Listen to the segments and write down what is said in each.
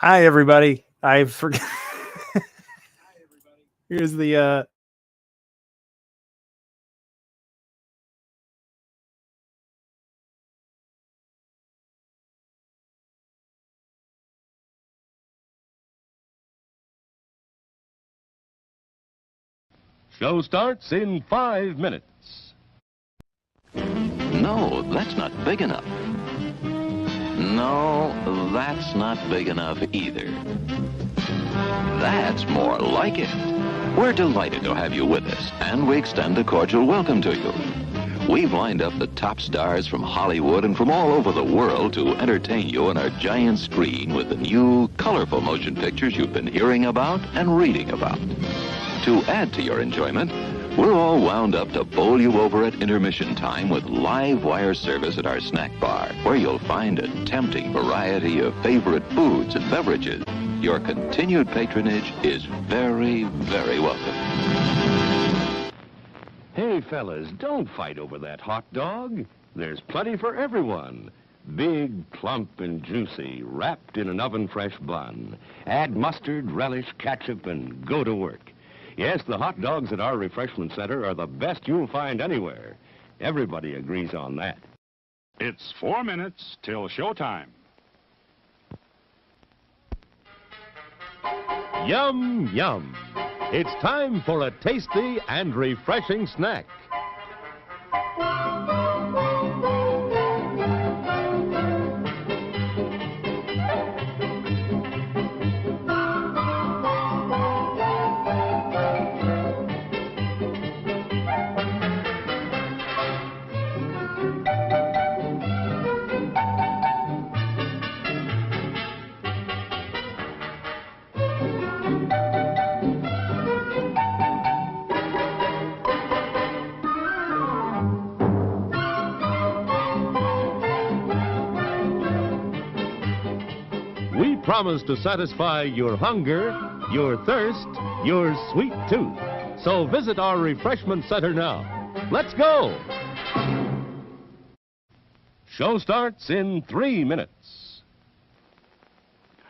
Hi, everybody. I forgot. Here's the Show starts in 5 minutes. No, that's not big enough. No, that's not big enough either. That's more like it. We're delighted to have you with us, and we extend a cordial welcome to you. We've lined up the top stars from Hollywood and from all over the world to entertain you on our giant screen with the new, colorful motion pictures you've been hearing about and reading about. To add to your enjoyment, we're all wound up to bowl you over at intermission time with live wire service at our snack bar, where you'll find a tempting variety of favorite foods and beverages. Your continued patronage is very, very welcome. Hey, fellas, don't fight over that hot dog. There's plenty for everyone. Big, plump, and juicy, wrapped in an oven-fresh bun. Add mustard, relish, ketchup, and go to work. Yes, the hot dogs at our refreshment center are the best you'll find anywhere. Everybody agrees on that. It's 4 minutes till showtime. Yum, yum. It's time for a tasty and refreshing snack. We promise to satisfy your hunger, your thirst, your sweet tooth. So visit our refreshment center now. Let's go! Show starts in 3 minutes.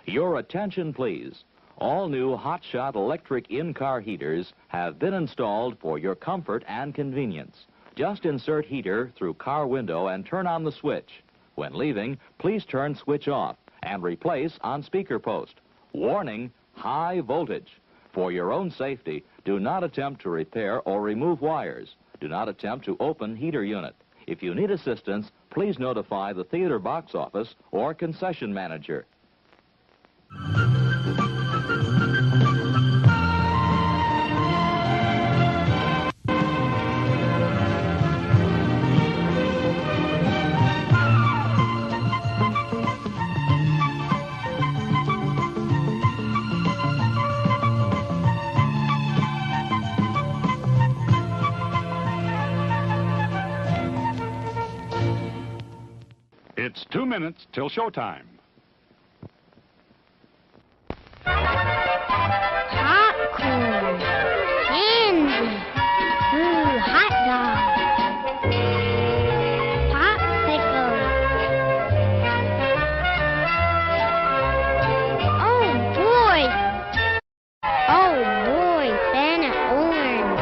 Your attention, please. All new Hotshot electric in-car heaters have been installed for your comfort and convenience. Just insert heater through car window and turn on the switch. When leaving, please turn switch off and replace on speaker post. Warning, high voltage. For your own safety, do not attempt to repair or remove wires. Do not attempt to open heater unit. If you need assistance, please notify the theater box office or concession manager. It's 2 minutes till showtime. Popcorn, candy, ooh, hot dog, popsicle. Oh boy, Bennett orange.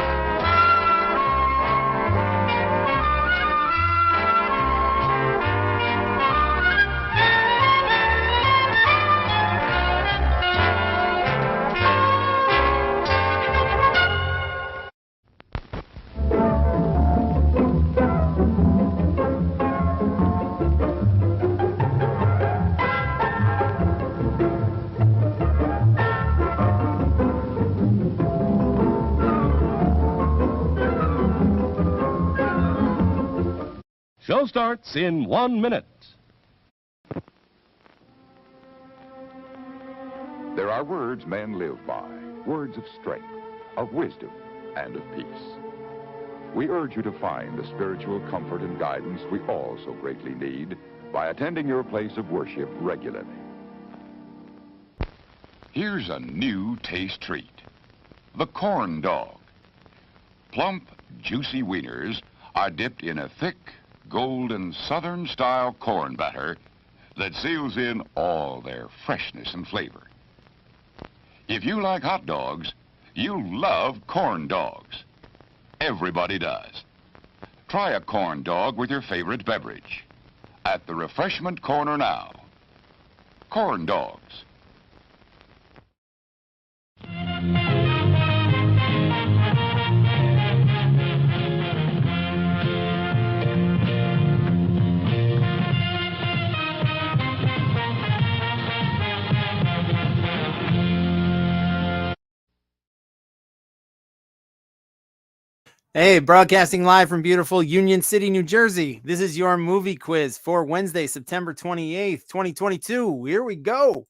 Show starts in 1 minute. There are words men live by, words of strength, of wisdom, and of peace. We urge you to find the spiritual comfort and guidance we all so greatly need by attending your place of worship regularly. Here's a new taste treat. The corn dog. Plump, juicy wieners are dipped in a thick, golden Southern-style corn batter, that seals in all their freshness and flavor. If you like hot dogs, you love corn dogs. Everybody does. Try a corn dog with your favorite beverage. At the refreshment corner now. Corn dogs. Hey, broadcasting live from beautiful Union City, New Jersey. This is your movie quiz for Wednesday, September 28th, 2022. Here we go.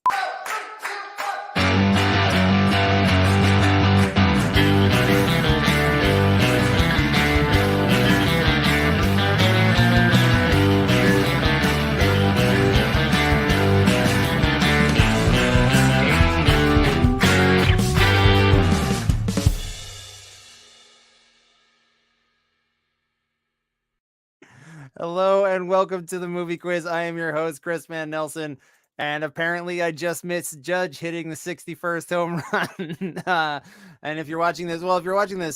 Hello and welcome to the movie quiz. I am your host, Chris Van Nelson, and apparently I just missed Judge hitting the 61st home run. And if you're watching this,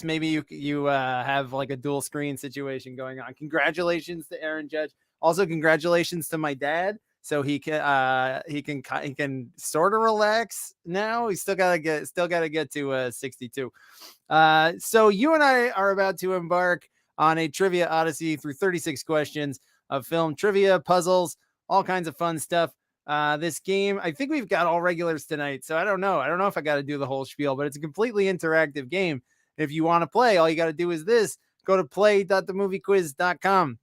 maybe you have like a dual screen situation going on. Congratulations to Aaron Judge. Also, congratulations to my dad. So he can sort of relax now. He's still gotta get to 62. So you and I are about to embark on a trivia odyssey through 36 questions of film trivia, puzzles, all kinds of fun stuff. This game, I think we've got all regulars tonight, so I don't know if I got to do the whole spiel, but it's a completely interactive game. If you want to play, all you got to do is this: go to play.themoviequiz.com,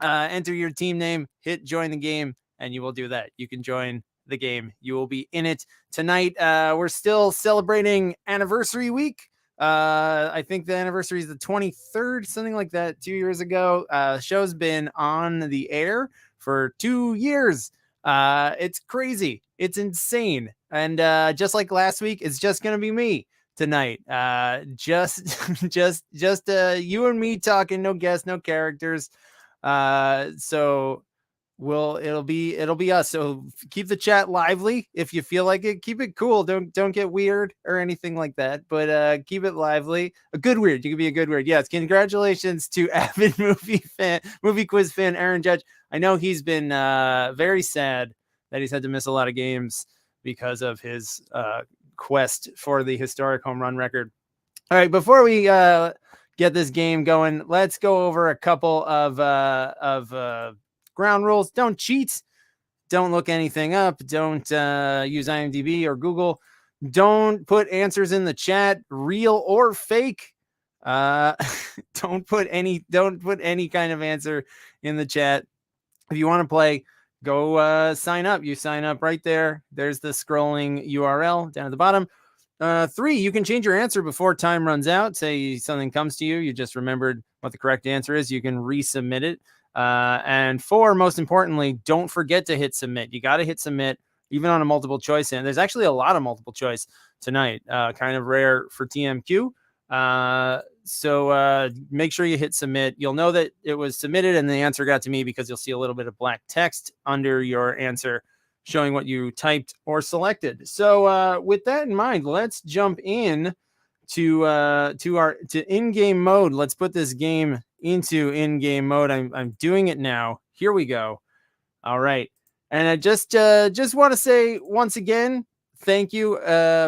enter your team name, hit join the game, and you will do that. You can join the game. You will be in it tonight. We're still celebrating anniversary week. I think the anniversary is the 23rd, something like that. 2 years ago, show's been on the air for 2 years. It's crazy. It's insane. And just like last week, it's just going to be me tonight. Just you and me talking, no guests, no characters. So it'll be us. So keep the chat lively if you feel like it. Keep it cool. Don't get weird or anything like that, but keep it lively. A good weird. You can be a good weird. Yes. Congratulations to avid movie quiz fan Aaron Judge. I know he's been very sad that he's had to miss a lot of games because of his quest for the historic home run record. All right, before we get this game going, let's go over a couple of ground rules. Don't cheat. Don't look anything up. Don't use IMDb or Google. Don't put answers in the chat, real or fake. Don't put any kind of answer in the chat. If you want to play, go sign up. You sign up right there. There's the scrolling URL down at the bottom. 3, you can change your answer before time runs out. Say something comes to you, you just remembered what the correct answer is, you can resubmit it. And 4, most importantly, don't forget to hit submit. You got to hit submit even on a multiple choice. And there's actually a lot of multiple choice tonight, kind of rare for TMQ. So make sure you hit submit. You'll know that it was submitted and the answer got to me because you'll see a little bit of black text under your answer showing what you typed or selected. So with that in mind, let's jump in to in-game mode. Let's put this game into in-game mode. I'm doing it now. Here we go. All right. And I just want to say once again, thank you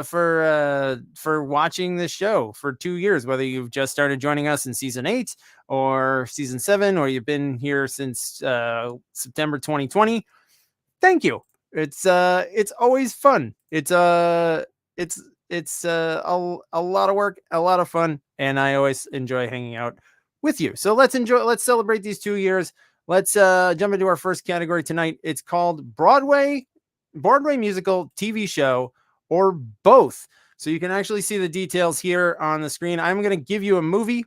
for watching this show for 2 years, whether you've just started joining us in season 8 or season 7, or you've been here since September 2020. Thank you. It's always fun. It's a lot of work, a lot of fun, and I always enjoy hanging out with you. So let's celebrate these 2 years. Let's jump into our first category tonight. It's called Broadway musical, TV show, or both. So you can actually see the details here on the screen. I'm going to give you a movie,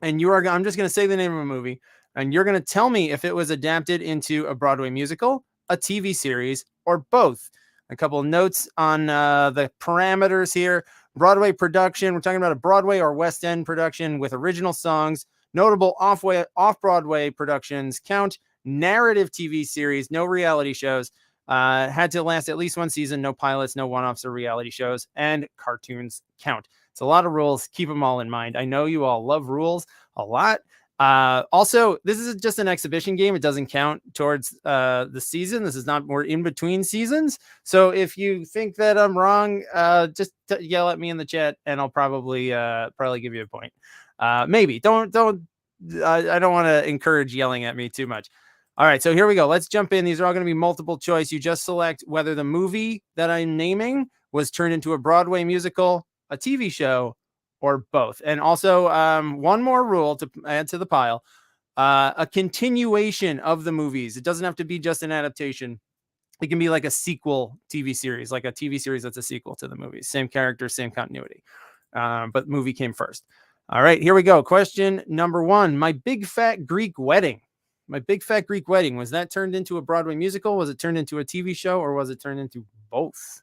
and I'm just going to say the name of a movie, and you're going to tell me if it was adapted into a Broadway musical, a TV series, or both. A couple of notes on the parameters here. Broadway production. We're talking about a Broadway or West End production with original songs. Notable off-Broadway productions count narrative TV series, no reality shows. Had to last at least one season, no pilots, no one-offs or reality shows, and cartoons count. It's a lot of rules. Keep them all in mind. I know you all love rules a lot. Also, this is just an exhibition game. It doesn't count towards the season. This is not more in between seasons. So if you think that I'm wrong, just yell at me in the chat, and I'll probably give you a point. Maybe don't. I don't want to encourage yelling at me too much. All right, so here we go. Let's jump in. These are all going to be multiple choice. You just select whether the movie that I'm naming was turned into a Broadway musical, a TV show, or both. And also, one more rule to add to the pile, a continuation of the movies. It doesn't have to be just an adaptation. It can be like a sequel TV series, like a TV series that's a sequel to the movies. Same characters, same continuity. But movie came first. All right, here we go. Question number 1. My Big Fat Greek Wedding. My Big Fat Greek Wedding, was that turned into a Broadway musical? Was it turned into a TV show, or was it turned into both?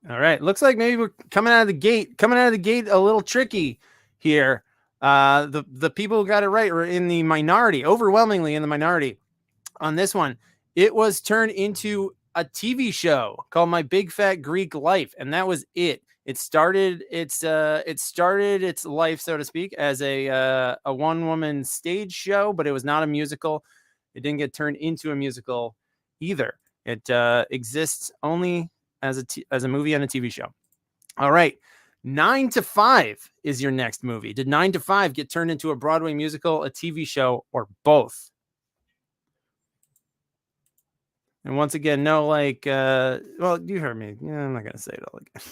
All right. Looks like maybe we're coming out of the gate a little tricky here. The people who got it right were in the minority, overwhelmingly in the minority on this one. It was turned into a TV show called My Big Fat Greek Life, and that was it. It started its life, so to speak, as a one-woman stage show, but it was not a musical. It didn't get turned into a musical either. It exists only as a movie and a TV show. All right. 9 to 5 is your next movie. Did 9 to 5 get turned into a Broadway musical, a TV show, or both? And once again, no, like, well, you heard me. Yeah, I'm not going to say it all again.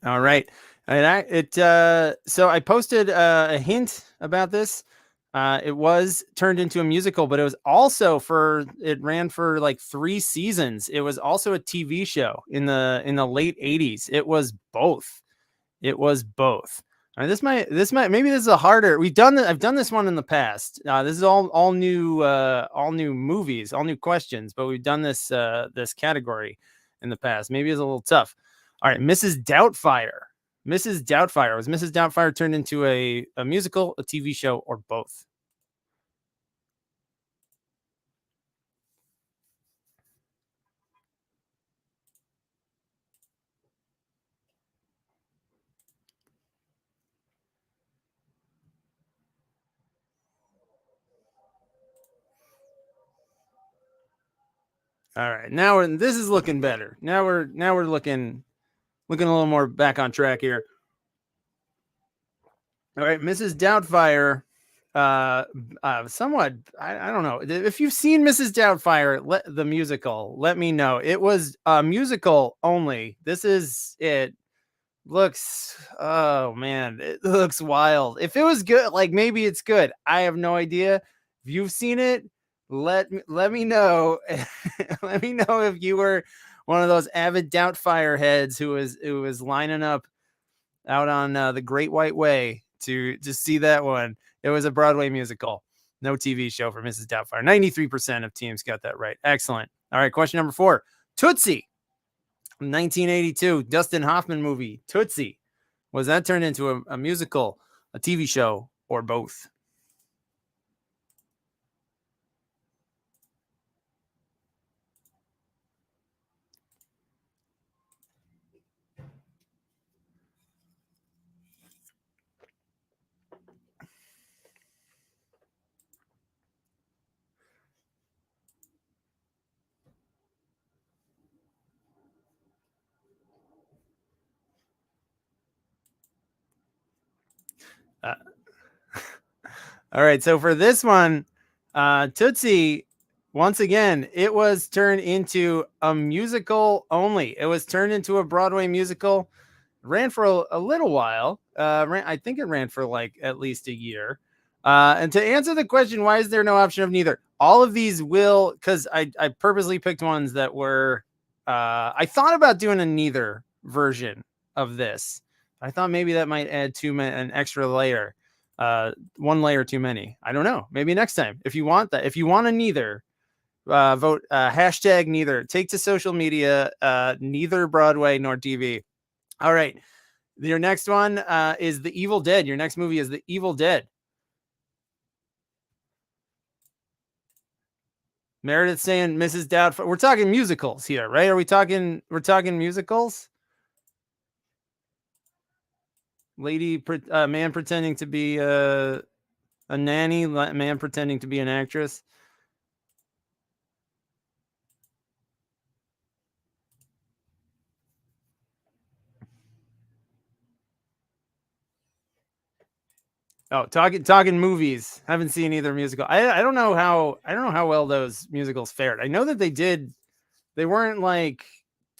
All right. And so I posted a hint about this. It was turned into a musical, but it was also it ran for like 3 seasons. It was also a TV show in the late 80s. It was both. It was both. All right, maybe this is a harder. I've done this one in the past. This is all new movies, all new questions, but we've done this category in the past. Maybe it's a little tough. All right, Mrs. Doubtfire. Mrs. Doubtfire. Was Mrs. Doubtfire turned into a musical, a TV show, or both? All right, this is looking better. Now we're looking a little more back on track here. All right, Mrs. Doubtfire. Somewhat. I don't know if you've seen Mrs. Doubtfire, the musical. Let me know. It was a musical only. This is it. Looks. Oh man, it looks wild. If it was good, like maybe it's good. I have no idea. If you've seen it, let me know. Let me know if you were one of those avid Doubtfire heads who was lining up out on the Great White Way to see that one. It was a Broadway musical, no TV show for Mrs. Doubtfire. 93% of teams got that right. Excellent. All right, question number 4. Tootsie, 1982 Dustin Hoffman movie. Tootsie, was that turned into a musical, a TV show, or both? All right, so for this one, Tootsie, once again, it was turned into a musical only. It was turned into a Broadway musical. Ran for a little while. I think it ran for like at least a year. And to answer the question, why is there no option of neither? All of these will, because I purposely picked ones that were, I thought about doing a neither version of this. I thought maybe that might add an extra layer, one layer too many. I don't know. Maybe next time, if you want that, if you want a neither, vote hashtag neither. Take to social media, neither Broadway nor TV. All right. Your next one is The Evil Dead. Your next movie is The Evil Dead. Meredith saying Mrs. Doubtfire. We're talking musicals here, right? We're talking musicals? Man pretending to be a nanny, man pretending to be an actress. Oh, talking movies. Haven't seen either musical. I don't know how well those musicals fared. I know that they weren't like,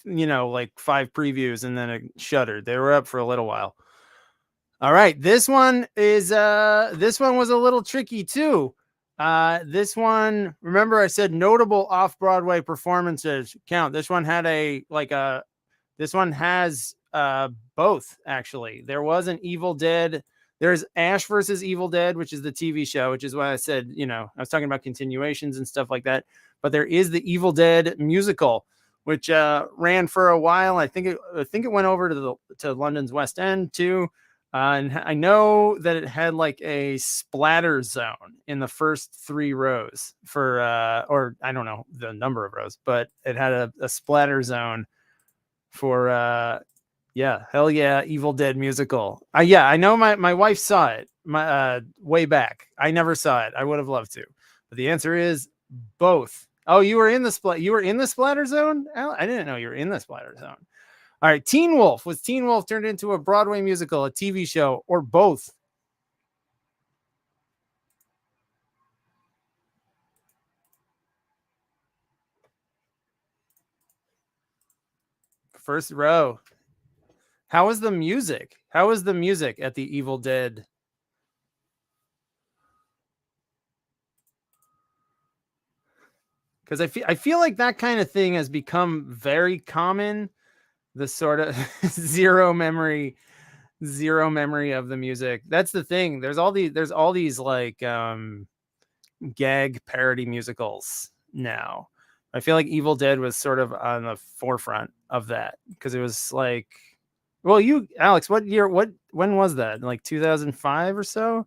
like 5 previews and then it shuttered. They were up for a little while. All right, this one was a little tricky too. This one, remember I said notable off-Broadway performances count. This one had this one has both actually. There was an Evil Dead. There's Ash versus Evil Dead, which is the TV show, which is why I said, I was talking about continuations and stuff like that. But there is the Evil Dead musical, which ran for a while. I think it went over to London's West End too. And I know that it had like a splatter zone in the first 3 rows for, or I don't know the number of rows, but it had a splatter zone for, yeah, hell yeah, Evil Dead musical. Yeah, I know my wife saw it way back. I never saw it. I would have loved to, but the answer is both. Oh, you were in the splatter zone? I didn't know you were in the splatter zone. All right, Teen Wolf. Was Teen Wolf turned into a Broadway musical, a TV show, or both? First row. How was the music? How was the music at the Evil Dead? Because I feel like that kind of thing has become very common. The sort of zero memory of the music. That's the thing. There's all these like gag parody musicals now. I feel like Evil Dead was sort of on the forefront of that because it was like, well, Alex, when was that? Like 2005 or so?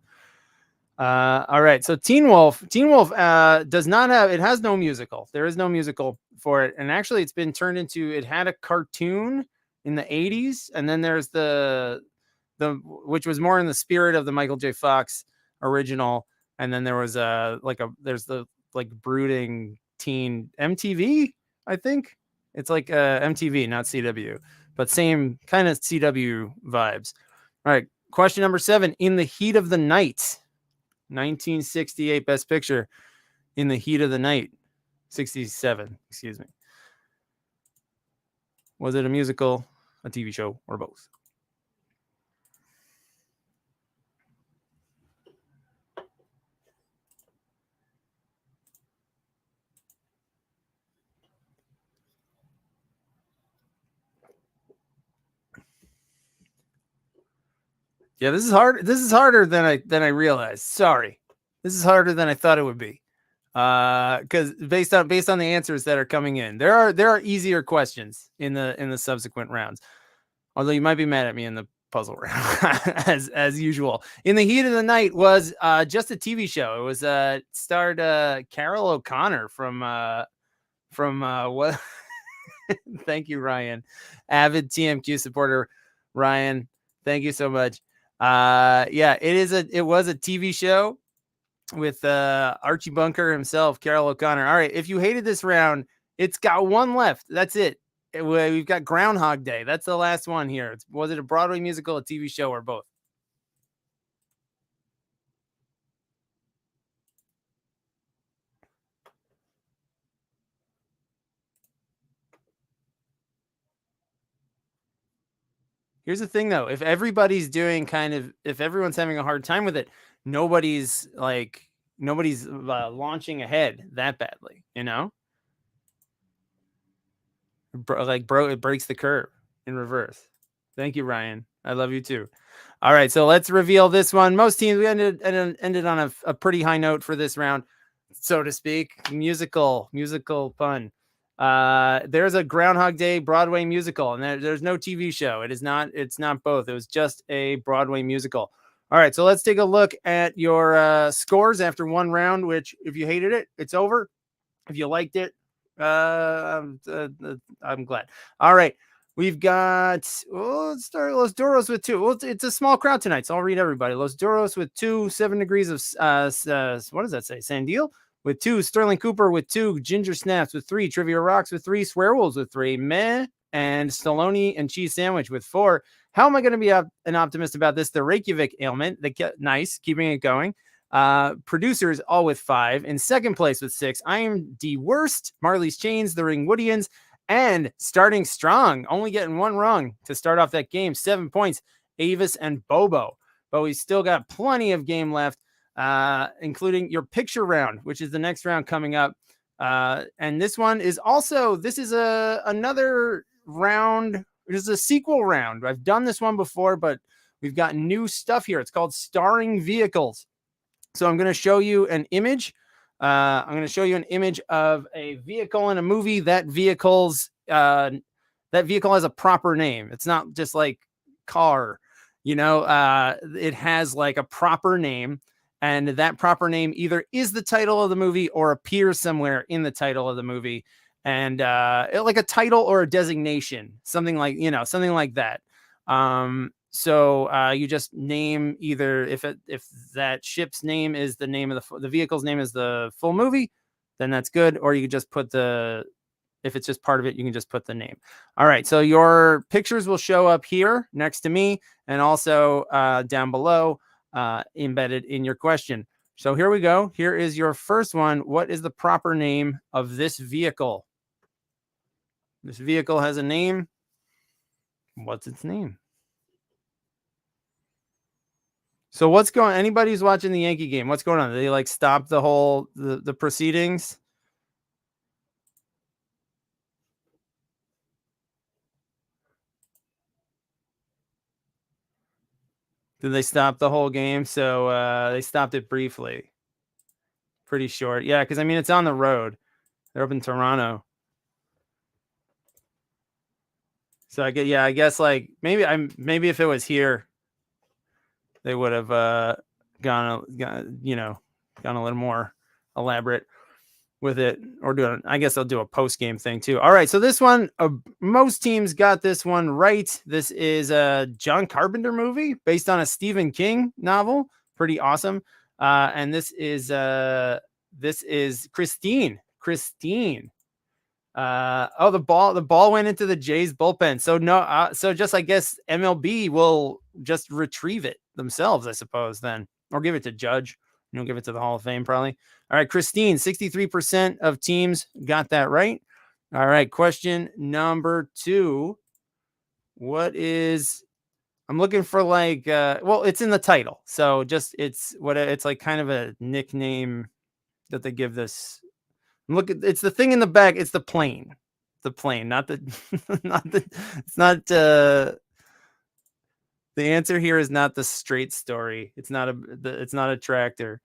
All right. So Teen Wolf does not have, it has no musical. There is no musical for it. And actually it had a cartoon in the 80s. And then there's which was more in the spirit of the Michael J. Fox original. And then there was there's the like brooding teen MTV, I think. It's like MTV, not CW, but same kind of CW vibes. All right. Question number 7. In the Heat of the Night. 1968 Best Picture. In the Heat of the Night. 67, excuse me. Was it a musical, a TV show, or both? Yeah, this is hard. This is harder than I realized. Sorry. This is harder than I thought it would be. Because based on the answers that are coming in, there are easier questions in the subsequent rounds. Although you might be mad at me in the puzzle round as usual. In the Heat of the Night was just a TV show. It was starred Carol O'Connor from what? Thank you, Ryan, avid TMQ supporter. Ryan, thank you so much. Yeah, it was a TV show with Archie Bunker himself, Carol O'Connor. All right, if you hated this round, it's got one left. That's it. We've got Groundhog Day. That's the last one here. Was it a Broadway musical, a TV show, or both? Here's the thing, though. If everybody's doing if everyone's having a hard time with it, nobody's launching ahead that badly, you know? It breaks the curve in reverse. Thank you, Ryan. I love you too. All right, so let's reveal this one. Most teams, we ended on a pretty high note for this round, so to speak. Musical pun. There's a Groundhog Day Broadway musical, and there's no TV show. It's not both. It was just a Broadway musical. All right, so let's take a look at your scores after one round, which if you hated it, it's over. If you liked it, I'm glad. All right. We've got, let's start Los Duros with 2. Well, it's a small crowd tonight, so I'll read everybody. Los Duros with 2, 7 degrees of, what does that say? Sandil with 2, Sterling Cooper with 2, Ginger Snaps with 3, Trivia Rocks with 3, Swearwolves with 3, Meh, and Stallone and Cheese Sandwich with 4. How am I going to be an optimist about this? The Reykjavik ailment, nice, keeping it going. Producers all with 5. In second place with 6, I am the worst, Marley's Chains, the Ringwoodians, and starting strong, only getting one wrong to start off that game. 7 points, Avis and Bobo. But we still got plenty of game left, including your picture round, which is the next round coming up. And this one is another round. It is a sequel round. I've done this one before, but we've got new stuff here. It's called Starring Vehicles. So I'm going to show you an image. I'm going to show you an image of a vehicle in a movie. That vehicle has a proper name. It's not just like car, it has like a proper name, and that proper name either is the title of the movie or appears somewhere in the title of the movie. And like a title or a designation, something like that. So you just name either if that ship's name is the name of the vehicle's name is the full movie, then that's good. Or you could just put if it's just part of it, you can just put the name. All right. So your pictures will show up here next to me and also down below embedded in your question. So here we go. Here is your first one. What is the proper name of this vehicle? This vehicle has a name. What's its name? So what's going on? Anybody who's watching the Yankee game, what's going on? Did they stop the whole the proceedings? Did they stop the whole game? So they stopped it briefly. Pretty short. Yeah, because it's on the road. They're up in Toronto. So I guess maybe if it was here, they would have gone a little more elaborate with it, or I guess they'll do a post game thing too. All right, so this one, most teams got this one right. This is a John Carpenter movie based on a Stephen King novel. Pretty awesome. And this is Christine. The ball went into the Jays bullpen. So I guess MLB will just retrieve it themselves, I suppose, then, or give it to Judge. Give it to the Hall of Fame probably. All right, Christine, 63% of teams got that right. All right, question number 2. I'm looking for it's in the title. So it's like kind of a nickname that they give this. It's the thing in the back. It's the plane. The plane, not the, it's not, the answer here is not the straight story. It's not a tractor.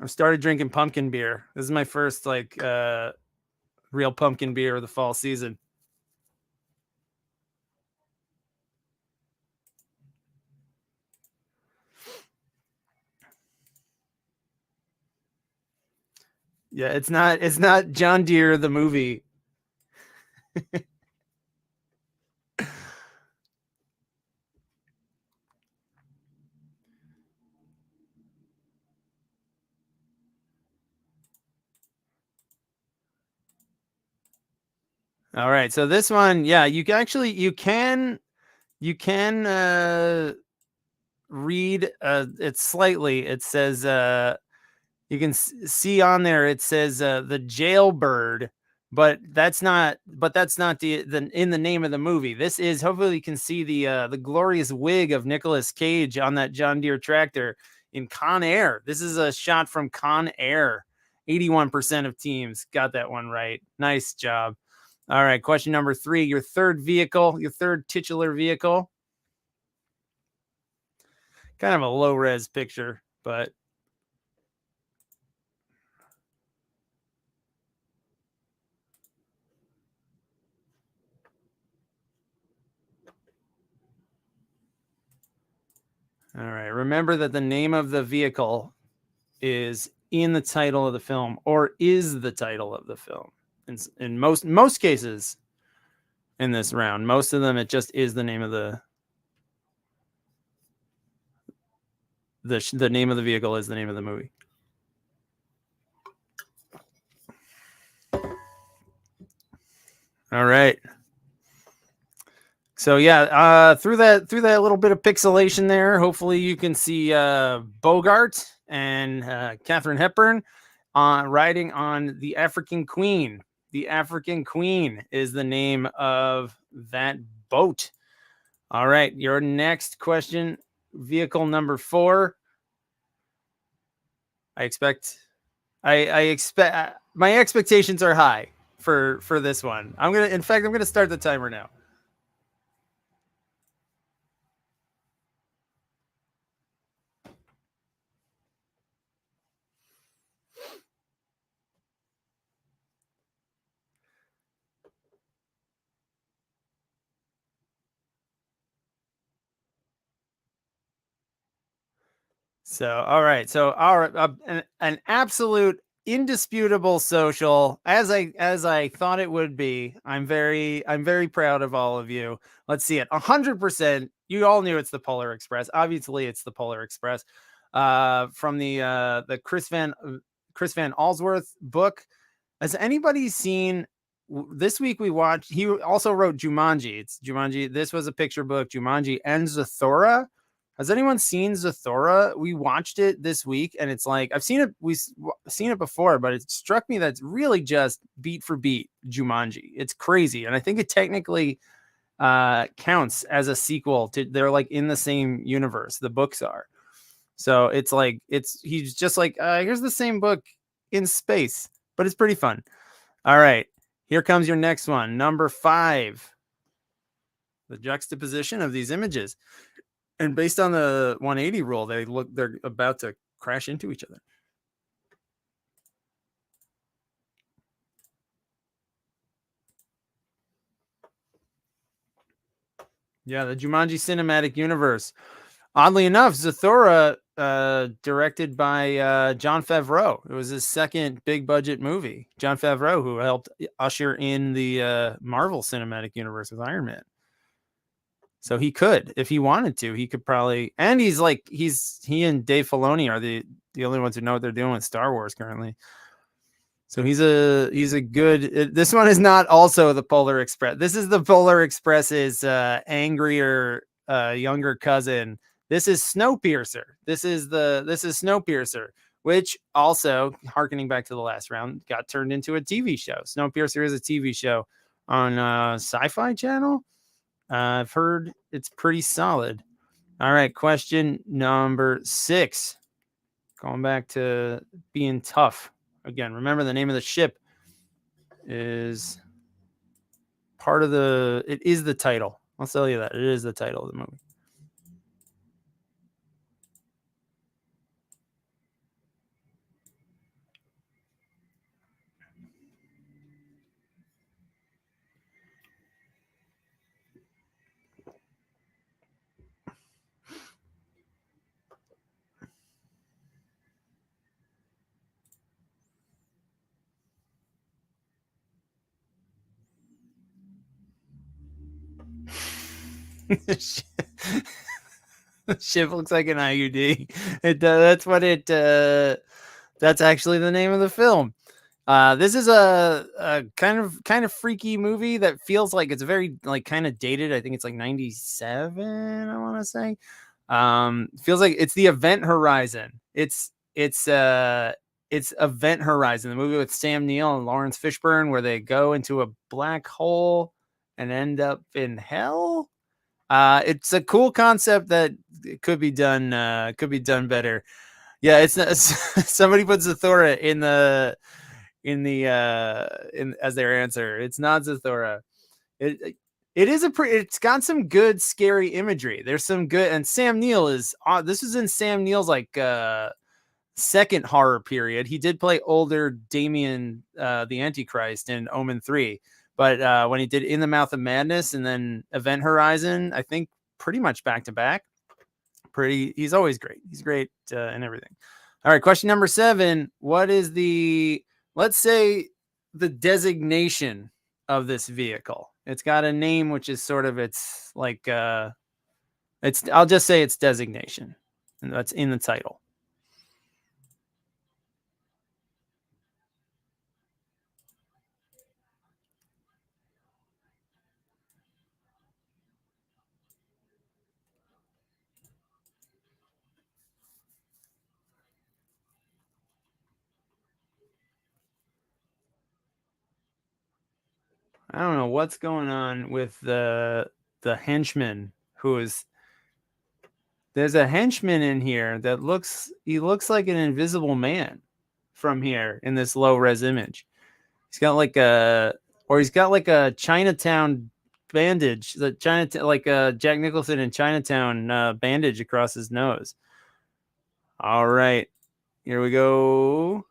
I started drinking pumpkin beer. This is my first real pumpkin beer of the fall season. Yeah, it's not John Deere the movie. All right, so this one, yeah, you can read it slightly. It says you can see on there, it says the jailbird but that's not the in the name of the movie. This is, hopefully you can see the glorious wig of Nicolas Cage on that John Deere tractor in Con Air. This is a shot from Con Air. 81% of teams got that one right. Nice job. All right, question number 3, your third titular vehicle. Kind of a low res picture, but all right. Remember that the name of the vehicle is in the title of the film, or is the title of the film. In most cases in this round, most of them, it just is the name of the name of the vehicle is the name of the movie. All right. So yeah, through that little bit of pixelation there, hopefully you can see Bogart and Katharine Hepburn riding on the African Queen. The African Queen is the name of that boat. All right, your next question, vehicle number 4. I expect my expectations are high for this one. I'm gonna start the timer now. So, all right. So, an absolute indisputable social, as I thought it would be. I'm very proud of all of you. Let's see it. 100%. You all knew it's the Polar Express. Obviously, it's the Polar Express. From the Chris Van Allsworth book. Has anybody seen? This week we watched. He also wrote Jumanji. It's Jumanji. This was a picture book. Jumanji and Zathura. Has anyone seen Zathura? We watched it this week, and it's like, we've seen it before, but it struck me that it's really just beat for beat Jumanji. It's crazy, and I think it technically counts as a sequel to. They're like in the same universe. The books are, so it's like he's just like, here's the same book in space, but it's pretty fun. All right, here comes your next one, number 5. The juxtaposition of these images. And based on the 180 rule, they're about to crash into each other. Yeah, the Jumanji Cinematic Universe. Oddly enough, Zathura, directed by Jon Favreau. It was his second big budget movie. Jon Favreau, who helped usher in the Marvel Cinematic Universe with Iron Man. So he could, if he wanted to, he could probably, and he and Dave Filoni are the only ones who know what they're doing with Star Wars currently. So he's a good, this one is not also the Polar Express. This is the Polar Express's angrier younger cousin. This is Snowpiercer. This is Snowpiercer, which also, harkening back to the last round, got turned into a TV show. Snowpiercer is a TV show on Sci-Fi Channel. I've heard it's pretty solid. All right, question number 6. Going back to being tough. Again, remember the name of the ship is part of it is the title. I'll tell you that. It is the title of the movie. The ship looks like an IUD. It that's what it. That's actually the name of the film. This is a kind of freaky movie that feels like it's very like kind of dated. I think it's like 97. I want to say. Feels like it's the Event Horizon. It's it's Event Horizon, the movie with Sam Neill and Lawrence Fishburne, where they go into a black hole and end up in hell. It's a cool concept that could be done better. Yeah, it's not, somebody puts Zathura in as their answer. It's not Zathura. It is it's got some good scary imagery. There's some good, and Sam Neill is this is in Sam Neill's like second horror period. He did play older Damien the Antichrist in Omen 3, but when he did In the Mouth of Madness and then Event Horizon, I think pretty much back to back. He's always great. He's great in everything. All right, question number 7. What is let's say the designation of this vehicle? It's got a name which is sort of I'll just say it's designation, and that's in the title. I don't know what's going on with the henchman there's a henchman in here that looks like an invisible man from here in this low res image. He's got like a Chinatown bandage, like Jack Nicholson in Chinatown bandage across his nose. All right, here we go.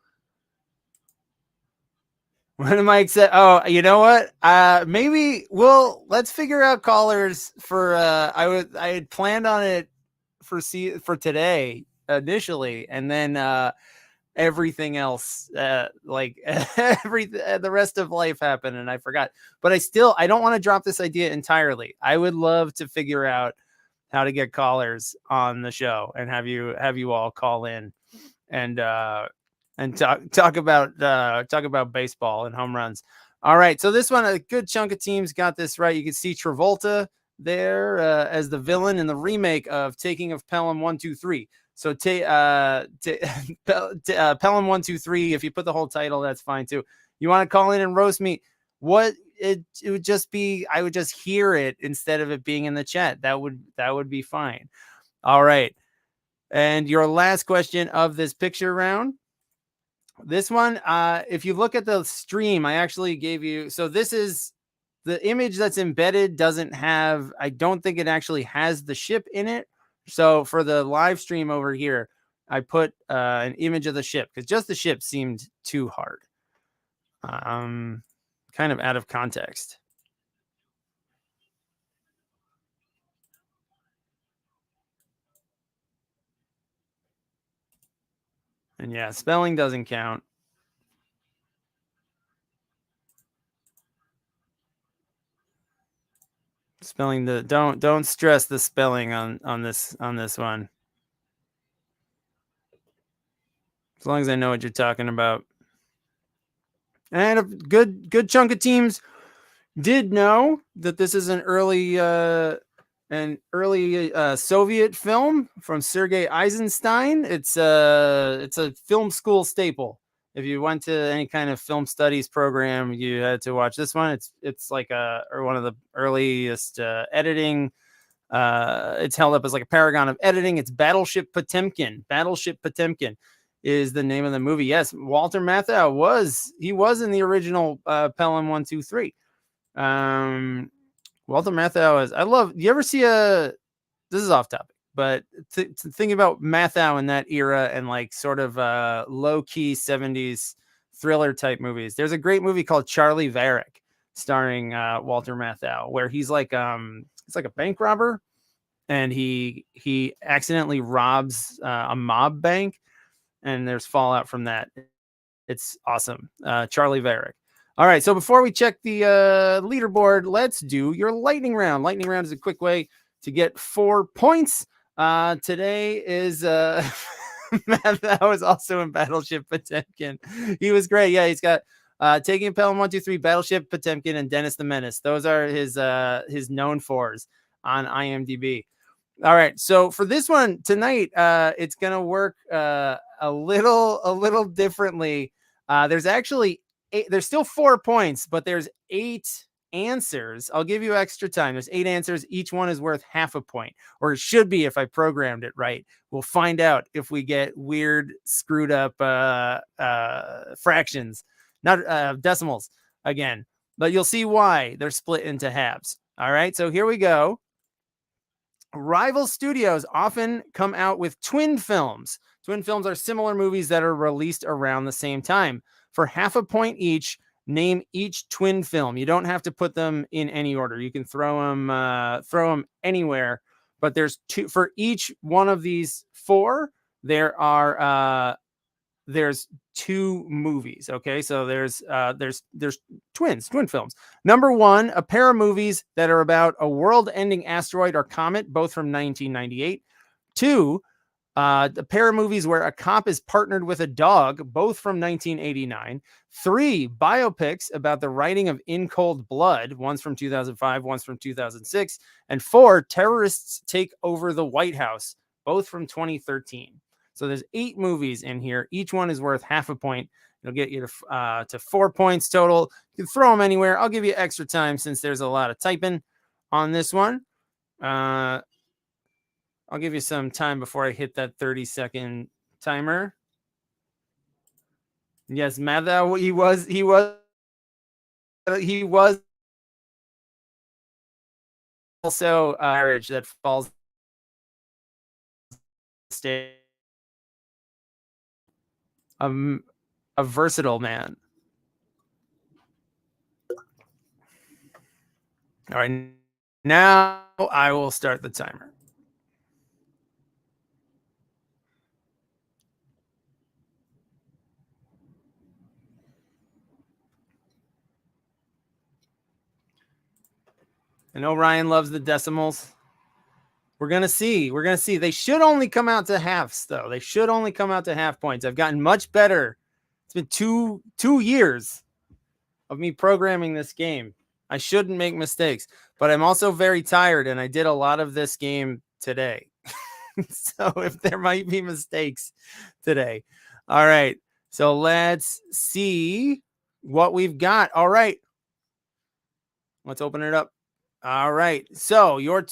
What am I excited? Oh, you know what? Maybe let's figure out callers for. I had planned on it for today initially, and then everything else, like the rest of life happened, and I forgot. But I don't want to drop this idea entirely. I would love to figure out how to get callers on the show and have you all call in and talk about baseball and home runs. All right, so this one, a good chunk of teams got this right. You can see Travolta there as the villain in the remake of Taking of Pelham 1, 2, 3. So Pelham 1, 2, 3. If you put the whole title, that's fine too. You want to call in and roast me? What it would just be, I would just hear it instead of it being in the chat. That would be fine. All right, and your last question of this picture round. This one, if you look at the stream, I actually gave you. So this is the image that's embedded. I don't think it actually has the ship in it. So for the live stream over here, I put an image of the ship because just the ship seemed too hard. Kind of out of context. And yeah, spelling doesn't count. Spelling don't stress the spelling on this one. As long as I know what you're talking about. And a good chunk of teams did know that this is an early Soviet film from Sergei Eisenstein. It's a film school staple. If you went to any kind of film studies program, you had to watch this one. It's like one of the earliest editing. It's held up as like a paragon of editing. It's Battleship Potemkin. Battleship Potemkin is the name of the movie. Yes, Walter Matthau was in the original Pelham 1, 2, 3. Walter Matthau is. I love. You ever see this is off topic, but thinking about Matthau in that era and like sort of low key 70s thriller type movies. There's a great movie called Charlie Varick starring Walter Matthau, where he's like it's like a bank robber, and he accidentally robs a mob bank, and there's fallout from that. It's awesome. Charlie Varick. All right, so before we check the leaderboard, let's do your lightning round. Lightning round is a quick way to get 4 points. Today is that was also in Battleship Potemkin. He was great. Yeah, he's got Taking Pelham 1, 2, 3, Battleship Potemkin, and Dennis the Menace. Those are his known fours on IMDb. All right, so for this one tonight, it's gonna work a a little differently. There's actually there's still 4 points, but there's 8 answers. I'll give you extra time. There's 8 answers. Each one is worth half a point, or it should be if I programmed it right. We'll find out if we get weird, screwed up fractions, not decimals again. But you'll see why they're split into halves. All right, so here we go. Rival studios often come out with twin films. Twin films are similar movies that are released around the same time. For half a point each, name each twin film. You don't have to put them in any order. You can throw them anywhere. But there's 2 for each one of these 4. There's 2 movies. Okay, so there's twin films. Number 1, a pair of movies that are about a world-ending asteroid or comet, both from 1998. 2, a pair of movies where a cop is partnered with a dog, both from 1989. 3, biopics about the writing of In Cold Blood, one's from 2005, one's from 2006. And 4, terrorists take over the White House, both from 2013. So there's 8 movies in here. Each one is worth half a point. It'll get you to 4 points total. You can throw them anywhere. I'll give you extra time since there's a lot of typing on this one. I'll give you some time before I hit that 30-second timer. Yes, Matha, he was also marriage that falls state. A versatile man. All right, now I will start the timer. I know Ryan loves the decimals. We're going to see. They should only come out to halves, though. They should only come out to half points. I've gotten much better. It's been two years of me programming this game. I shouldn't make mistakes, but I'm also very tired, and I did a lot of this game today. So if there might be mistakes today. All right. So let's see what we've got. All right. Let's open it up. All right. So your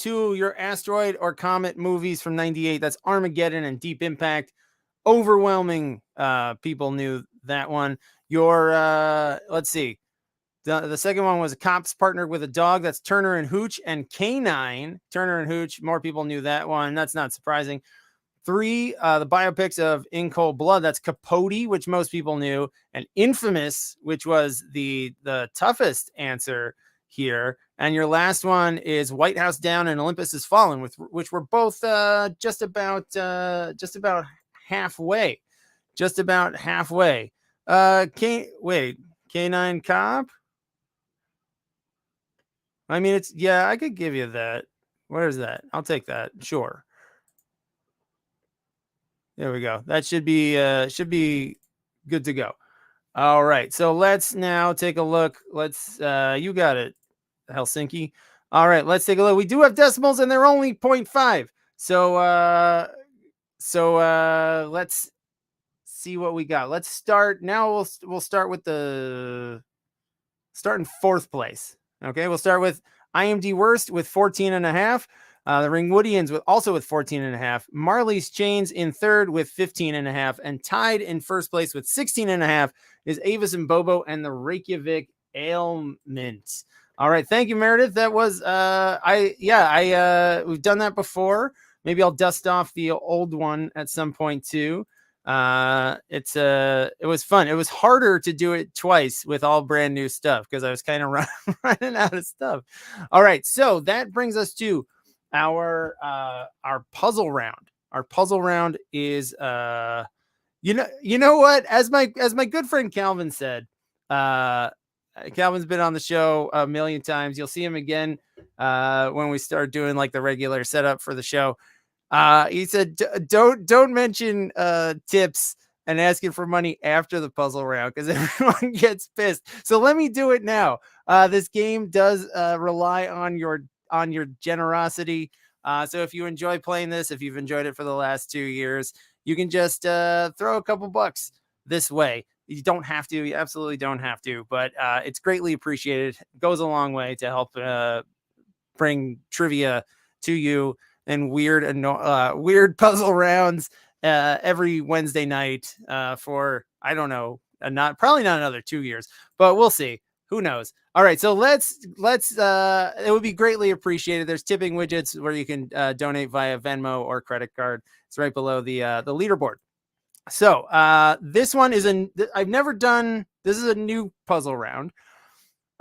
asteroid or comet movies from 98, that's Armageddon and Deep Impact. Overwhelming people knew that one. Let's see. The second one was a cop's partnered with a dog. That's Turner and Hooch. And K9, Turner and Hooch. More people knew that one. That's not surprising. 3, the biopics of In Cold Blood. That's Capote, which most people knew. And Infamous, which was the toughest answer here. And your last one is White House Down and Olympus Has Fallen, which were both just about halfway. Just about halfway. K9 Cop? I mean, I could give you that. Where is that? I'll take that. Sure. There we go. That should be good to go. All right. So let's now take a look. You got it, Helsinki. All right, let's take a look. We do have decimals and they're only 0.5. So let's see what we got. Let's start now. We'll start with in 4th place. Okay, we'll start with IMD Worst with 14.5. The Ringwoodians also with 14.5. Marley's Chains in 3rd with 15.5, and tied in 1st place with 16.5 is Avis and Bobo and the Reykjavik Ailment. All right, thank you, Meredith. That was we've done that before. Maybe I'll dust off the old one at some point too. It was fun. It was harder to do it twice with all brand new stuff because I was kind of running out of stuff. All right, so that brings us to our puzzle round. Our puzzle round is you know what, as my good friend Calvin said, Calvin's been on the show a million times. You'll see him again when we start doing like the regular setup for the show. He said, don't mention tips and asking for money after the puzzle round because everyone gets pissed. So let me do it now. This game does rely on your generosity. So if you enjoy playing this, if you've enjoyed it for the last 2 years, you can just throw a couple bucks this way. You don't have to. You absolutely don't have to, but it's greatly appreciated. It goes a long way to help bring trivia to you and weird puzzle rounds every Wednesday night for, I don't know, probably not another 2 years, but we'll see. Who knows? All right, so let's it would be greatly appreciated. There's tipping widgets where you can donate via Venmo or credit card. It's right below the leaderboard. So this one is I've never done. This is a new puzzle round.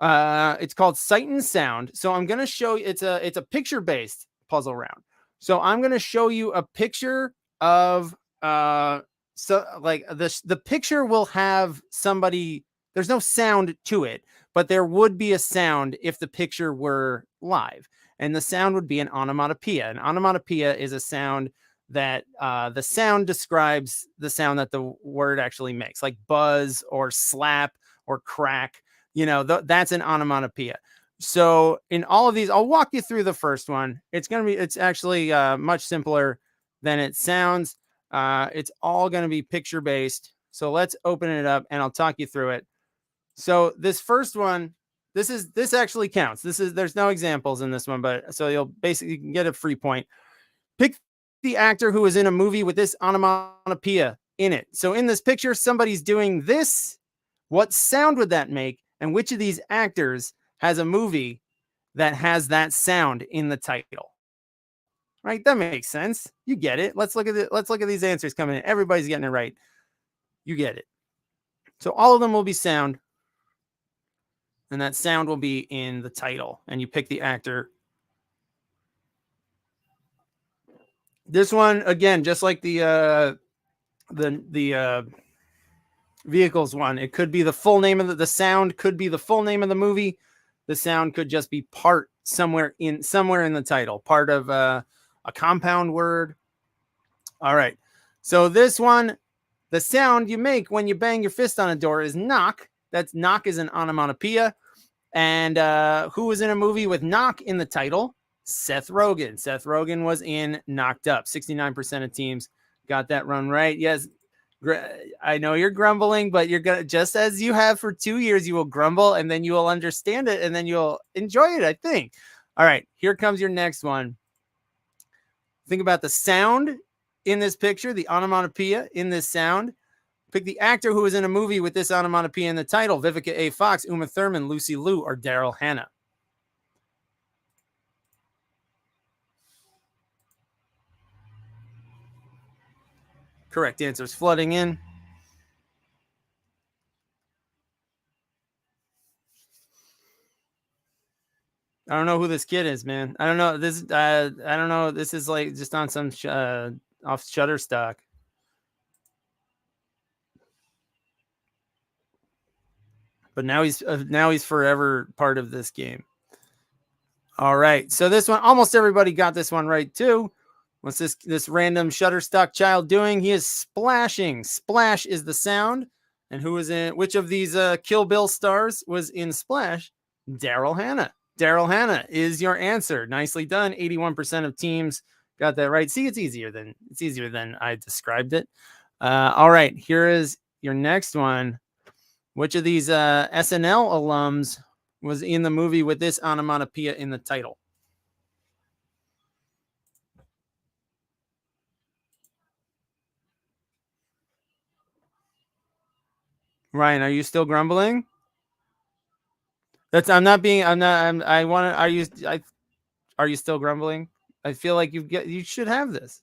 It's called Sight and Sound. So I'm gonna show you. It's a picture based puzzle round. So I'm gonna show you a picture of so like the picture will have somebody. There's no sound to it, but there would be a sound if the picture were live, and the sound would be an onomatopoeia. An onomatopoeia is a sound that the sound describes the sound that the word actually makes, like buzz or slap or crack. You know, that's an onomatopoeia. So in all of these, I'll walk you through the first one. It's actually much simpler than it sounds. It's all going to be picture based. So let's open it up and I'll talk you through it. So this first one, this actually counts. There's no examples in this one, but so you can get a free point. Pick the actor who is in a movie with this onomatopoeia in it. So in this picture, somebody's doing this. What sound would that make? And which of these actors has a movie that has that sound in the title? Right? That makes sense. You get it. Let's look at it. Let's look at these answers coming in. Everybody's getting it right. You get it. So all of them will be sound. And that sound will be in the title. And you pick the actor. This one, again, just like the vehicles one, it could be the full name of the sound could be the full name of the movie. The sound could just be part somewhere in the title, part of a compound word. All right. So this one, the sound you make when you bang your fist on a door is knock. That's knock is an onomatopoeia. And who was in a movie with knock in the title? Seth Rogen. Seth Rogen was in Knocked Up. 69% of teams got that run right. Yes. I know you're grumbling, but you're gonna, just as you have for 2 years, you will grumble and then you will understand it and then you'll enjoy it, I think. All right, here comes your next one. Think about the sound in this picture, the onomatopoeia in this sound. Pick the actor who was in a movie with this onomatopoeia in the title: Vivica A. Fox, Uma Thurman, Lucy Liu, or Daryl Hannah. Correct answers flooding in. I don't know who this kid is, man. I don't know. I don't know. This is like just on some off Shutterstock. But now he's forever part of this game. All right. So this one, almost everybody got this one right too. What's this random Shutterstock child doing? He is splashing. Splash is the sound. And who was in which of these Kill Bill stars was in Splash? Daryl Hannah. Daryl Hannah is your answer. Nicely done. 81% of teams got that right. See, it's easier than I described it. All right, here is your next one. Which of these SNL alums was in the movie with this onomatopoeia in the title? Ryan, are you still grumbling? Are you still grumbling? I feel like you should have this.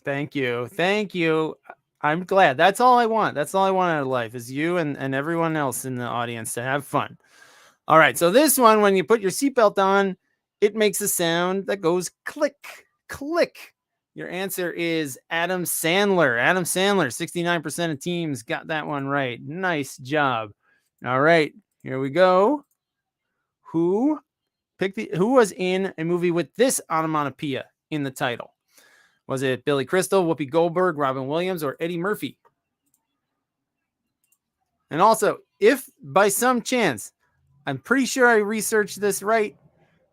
Thank you. I'm glad. That's all I want. That's all I want out of life is you and everyone else in the audience to have fun. All right. So this one, when you put your seatbelt on, it makes a sound that goes click, click. Your answer is Adam Sandler. Adam Sandler, 69% of teams got that one right. Nice job. All right, here we go. Who was in a movie with this onomatopoeia in the title? Was it Billy Crystal, Whoopi Goldberg, Robin Williams, or Eddie Murphy? And also, if by some chance, I'm pretty sure I researched this right,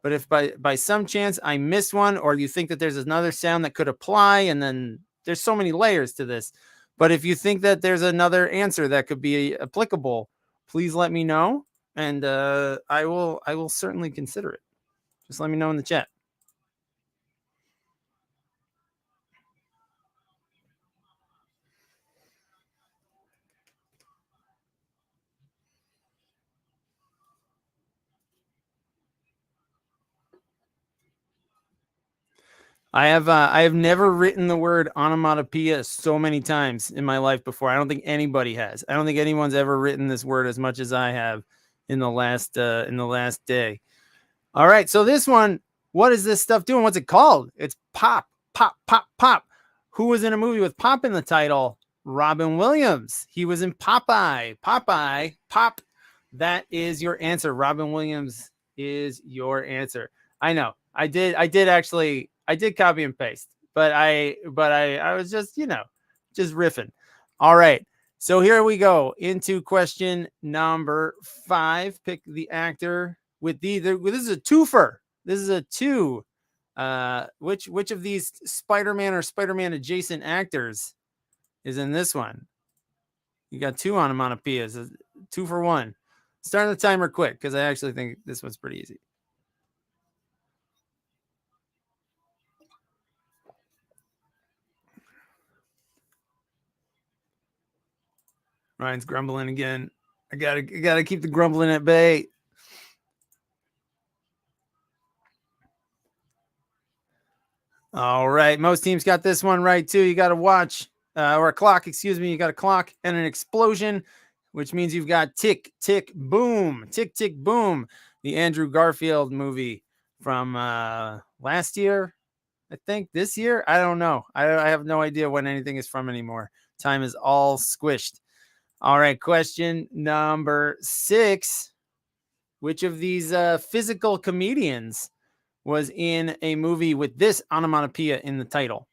But if by some chance I miss one, or you think that there's another sound that could apply, and then there's so many layers to this. But if you think that there's another answer that could be applicable, please let me know, and I will certainly consider it. Just let me know in the chat. I have never written the word onomatopoeia so many times in my life before. I don't think anybody has. I don't think anyone's ever written this word as much as I have in the last day. All right, so this one, what is this stuff doing? What's it called? It's Pop, Pop, Pop, Pop. Who was in a movie with Pop in the title? Robin Williams. He was in Popeye. Popeye, Pop. That is your answer. Robin Williams is your answer. I know. I did copy and paste, but I was just, just riffing. All right. So here we go into question number 5. Pick the actor with this is a twofer. This is a 2. Which of these Spider-Man or Spider-Man adjacent actors is in this one? You got 2 onomatopoeias, 2 for 1. Starting the timer quick, because I actually think this one's pretty easy. Ryan's grumbling again. I gotta keep the grumbling at bay. All right, most teams got this one right too. You got to watch or a clock, excuse me. You got a clock and an explosion, which means you've got tick, tick, boom, tick, tick, boom. The Andrew Garfield movie from last year, I think. This year, I don't know. I have no idea when anything is from anymore. Time is all squished. All right, question number 6. Which of these physical comedians was in a movie with this onomatopoeia in the title?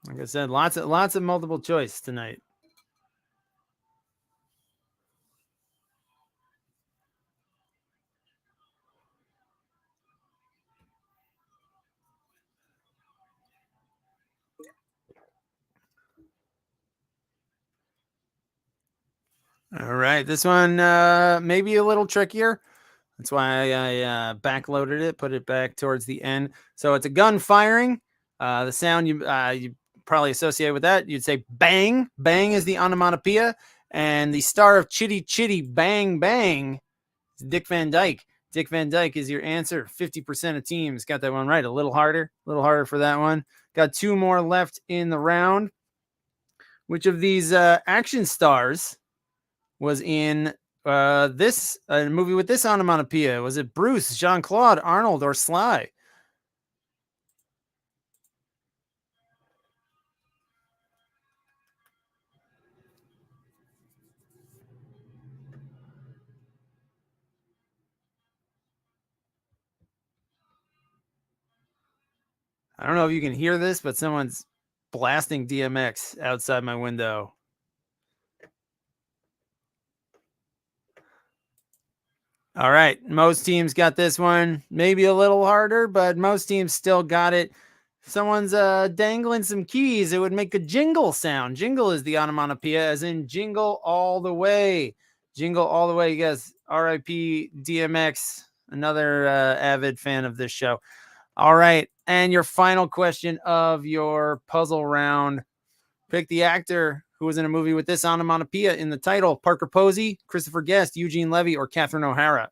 Like I said, lots of multiple choice tonight. All right, this one may be a little trickier. That's why I backloaded it, put it back towards the end. So it's a gun firing. The sound you probably associate with that, you'd say bang. Bang is the onomatopoeia. And the star of Chitty Chitty Bang Bang is Dick Van Dyke. Dick Van Dyke is your answer. 50% of teams got that one right. A little harder for that one. Got 2 more left in the round. Which of these action stars was in this movie with this onomatopoeia? Was it Bruce, Jean-Claude, Arnold, or Sly? I don't know if you can hear this, but someone's blasting DMX outside my window. All right. Most teams got this one. Maybe a little harder, but most teams still got it. If someone's dangling some keys, it would make a jingle sound. Jingle is the onomatopoeia, as in jingle all the way. Jingle all the way. You guys, RIP DMX, another avid fan of this show. All right. And your final question of your puzzle round. Pick the actor who was in a movie with this onomatopoeia in the title: Parker Posey, Christopher Guest, Eugene Levy, or Catherine O'Hara.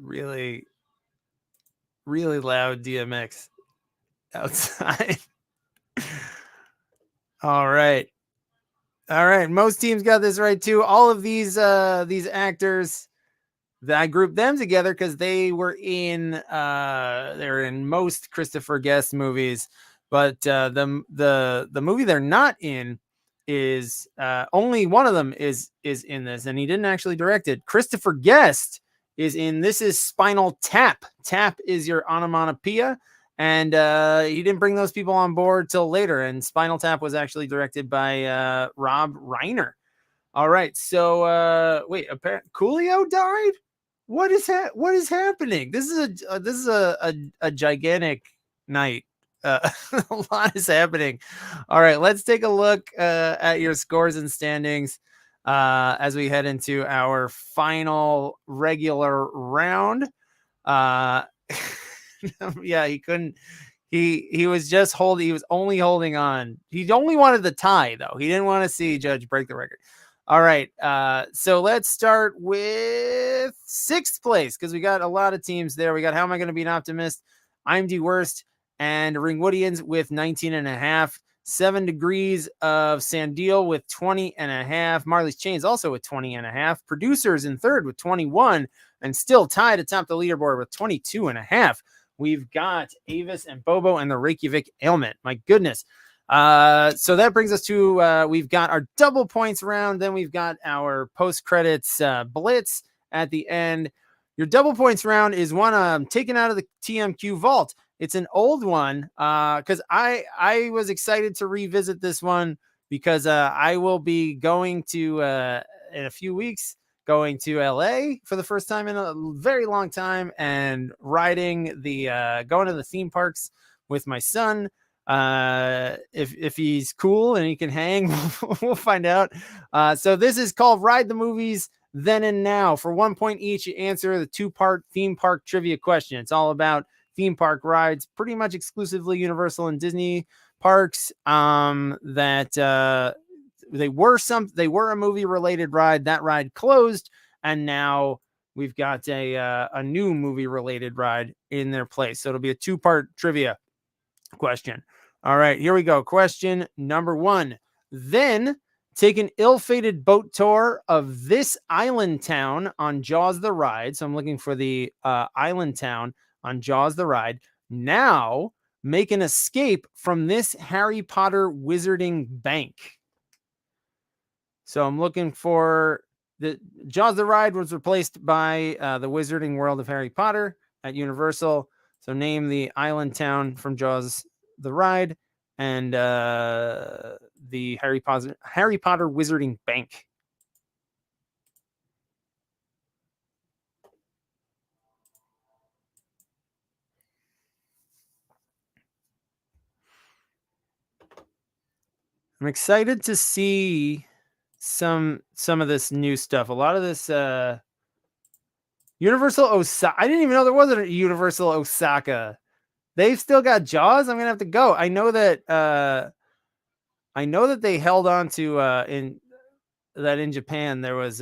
Really, really loud DMX outside. All right. All right, most teams got this right too. All of these actors, that I grouped them together because they're in most Christopher Guest movies, but the movie they're not in is only one of them is in this, and he didn't actually direct it. Christopher Guest is in this is Spinal Tap. Tap is your onomatopoeia, and he didn't bring those people on board till later. And Spinal Tap was actually directed by Rob Reiner. All right, so wait, Coolio died. What is happening? This is a gigantic night. A lot is happening. All right, let's take a look at your scores and standings as we head into our final regular round. Yeah, he couldn't. He was just holding. He was only holding on. He only wanted the tie, though. He didn't want to see Judge break the record. All right, so let's start with 6th place because we got a lot of teams there. We got How Am I Going to Be an Optimist, IMD Worst, and Ringwoodians with 19.5. 7 Degrees of Sandeal with 20.5. Marley's Chains also with 20.5. Producers in 3rd with 21, and still tied atop the leaderboard with 22.5. We've got Avis and Bobo and the Reykjavik Ailment. My goodness. So that brings us to we've got our double points round, then we've got our post-credits blitz at the end. Your double points round is one I'm taken out of the TMQ vault. It's an old one because I was excited to revisit this one because I will be going to in a few weeks going to LA for the first time in a very long time and riding the going to the theme parks with my son. If he's cool and he can hang, we'll find out. So this is called Ride the Movies Then and Now. For 1 point each, you answer the 2-part theme park trivia question. It's all about theme park rides, pretty much exclusively Universal and Disney parks. That they were a movie related ride. That ride closed, and now we've got a new movie related ride in their place. So it'll be a 2-part trivia question. All right, here we go. Question number 1. Then take an ill-fated boat tour of this island town on Jaws the Ride. So I'm looking for the island town on Jaws the Ride. Now make an escape from this Harry Potter wizarding bank. So I'm looking for the Jaws the Ride was replaced by the Wizarding World of Harry Potter at Universal. So name the island town from Jaws the Ride and the Harry Potter Wizarding Bank. I'm excited to see some of this new stuff. A lot of this Universal Osaka. I didn't even know there was a Universal Osaka. They've still got Jaws. I'm gonna have to go. I know that they held on to in Japan there was is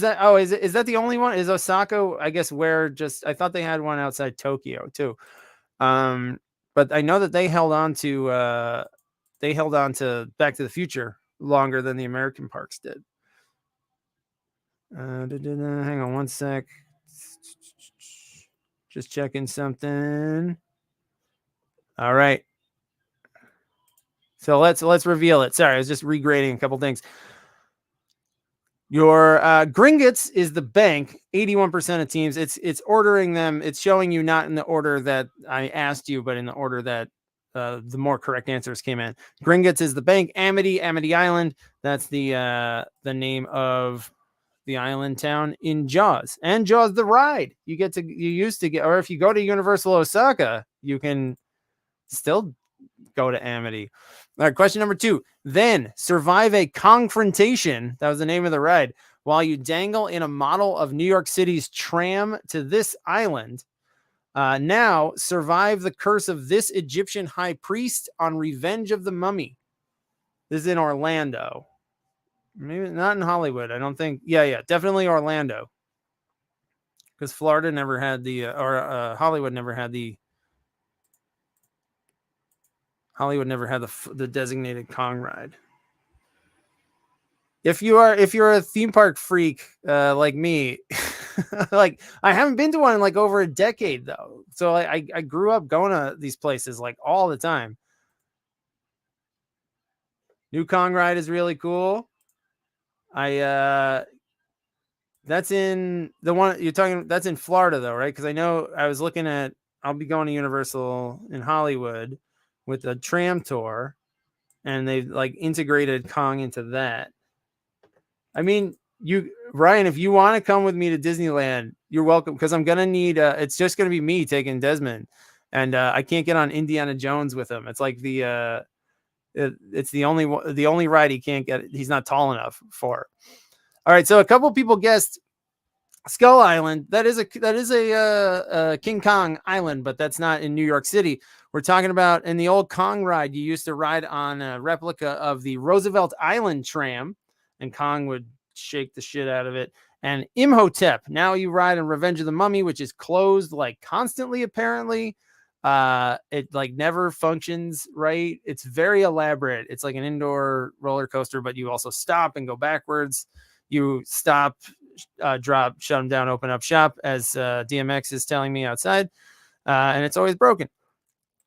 that the only one? Is Osaka, I guess, where just I thought they had one outside Tokyo too. But I know that they held on to Back to the Future longer than the American parks did. Hang on one sec. Just checking something. All right. So let's reveal it. Sorry, I was just regrading a couple things. Your Gringotts is the bank. 81% of teams. It's ordering them. It's showing you not in the order that I asked you, but in the order that the more correct answers came in. Gringotts is the bank. Amity Island. That's the name of the island town in Jaws. And Jaws the Ride. You used to get, or if you go to Universal Osaka, you can still go to Amity. All right, question number 2. Then survive a confrontation. That was the name of the ride. While you dangle in a model of New York City's tram to this island. Now survive the curse of this Egyptian high priest on Revenge of the Mummy. This is in Orlando. Maybe not in Hollywood. I don't think. Yeah, definitely Orlando. Because Florida never had Hollywood never had the. Hollywood never had the designated Kong ride. if you're a theme park freak like me, like I haven't been to one in like over a decade though. So I grew up going to these places like all the time. New Kong ride is really cool. That's in the one you're talking. That's in Florida though, right? Because I know I was looking at. I'll be going to Universal in Hollywood with a tram tour, and they've like integrated Kong into that. I mean, Ryan, if you want to come with me to Disneyland, you're welcome. Because I'm gonna need. It's just gonna be me taking Desmond, and I can't get on Indiana Jones with him. It's like it's the only ride he can't get. He's not tall enough for. All right, so a couple people guessed Skull Island. That is a King Kong Island, but that's not in New York City. We're talking about in the old Kong ride. You used to ride on a replica of the Roosevelt Island tram, and Kong would shake the shit out of it. And Imhotep. Now you ride on Revenge of the Mummy, which is closed like constantly. Apparently, it like never functions right. It's very elaborate. It's like an indoor roller coaster, but you also stop and go backwards. You stop, drop, shut them down, open up shop, as DMX is telling me outside, and it's always broken.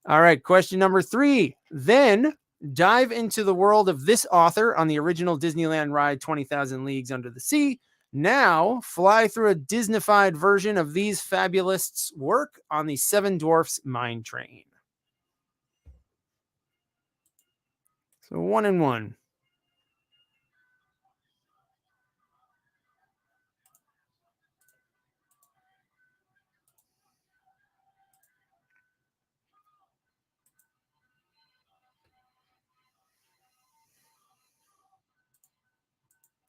All right, question number 3. Then dive into the world of this author on the original Disneyland ride 20,000 Leagues Under the Sea. Now fly through a Disneyfied version of these fabulists' work on the Seven Dwarfs Mine Train. So 1 and 1.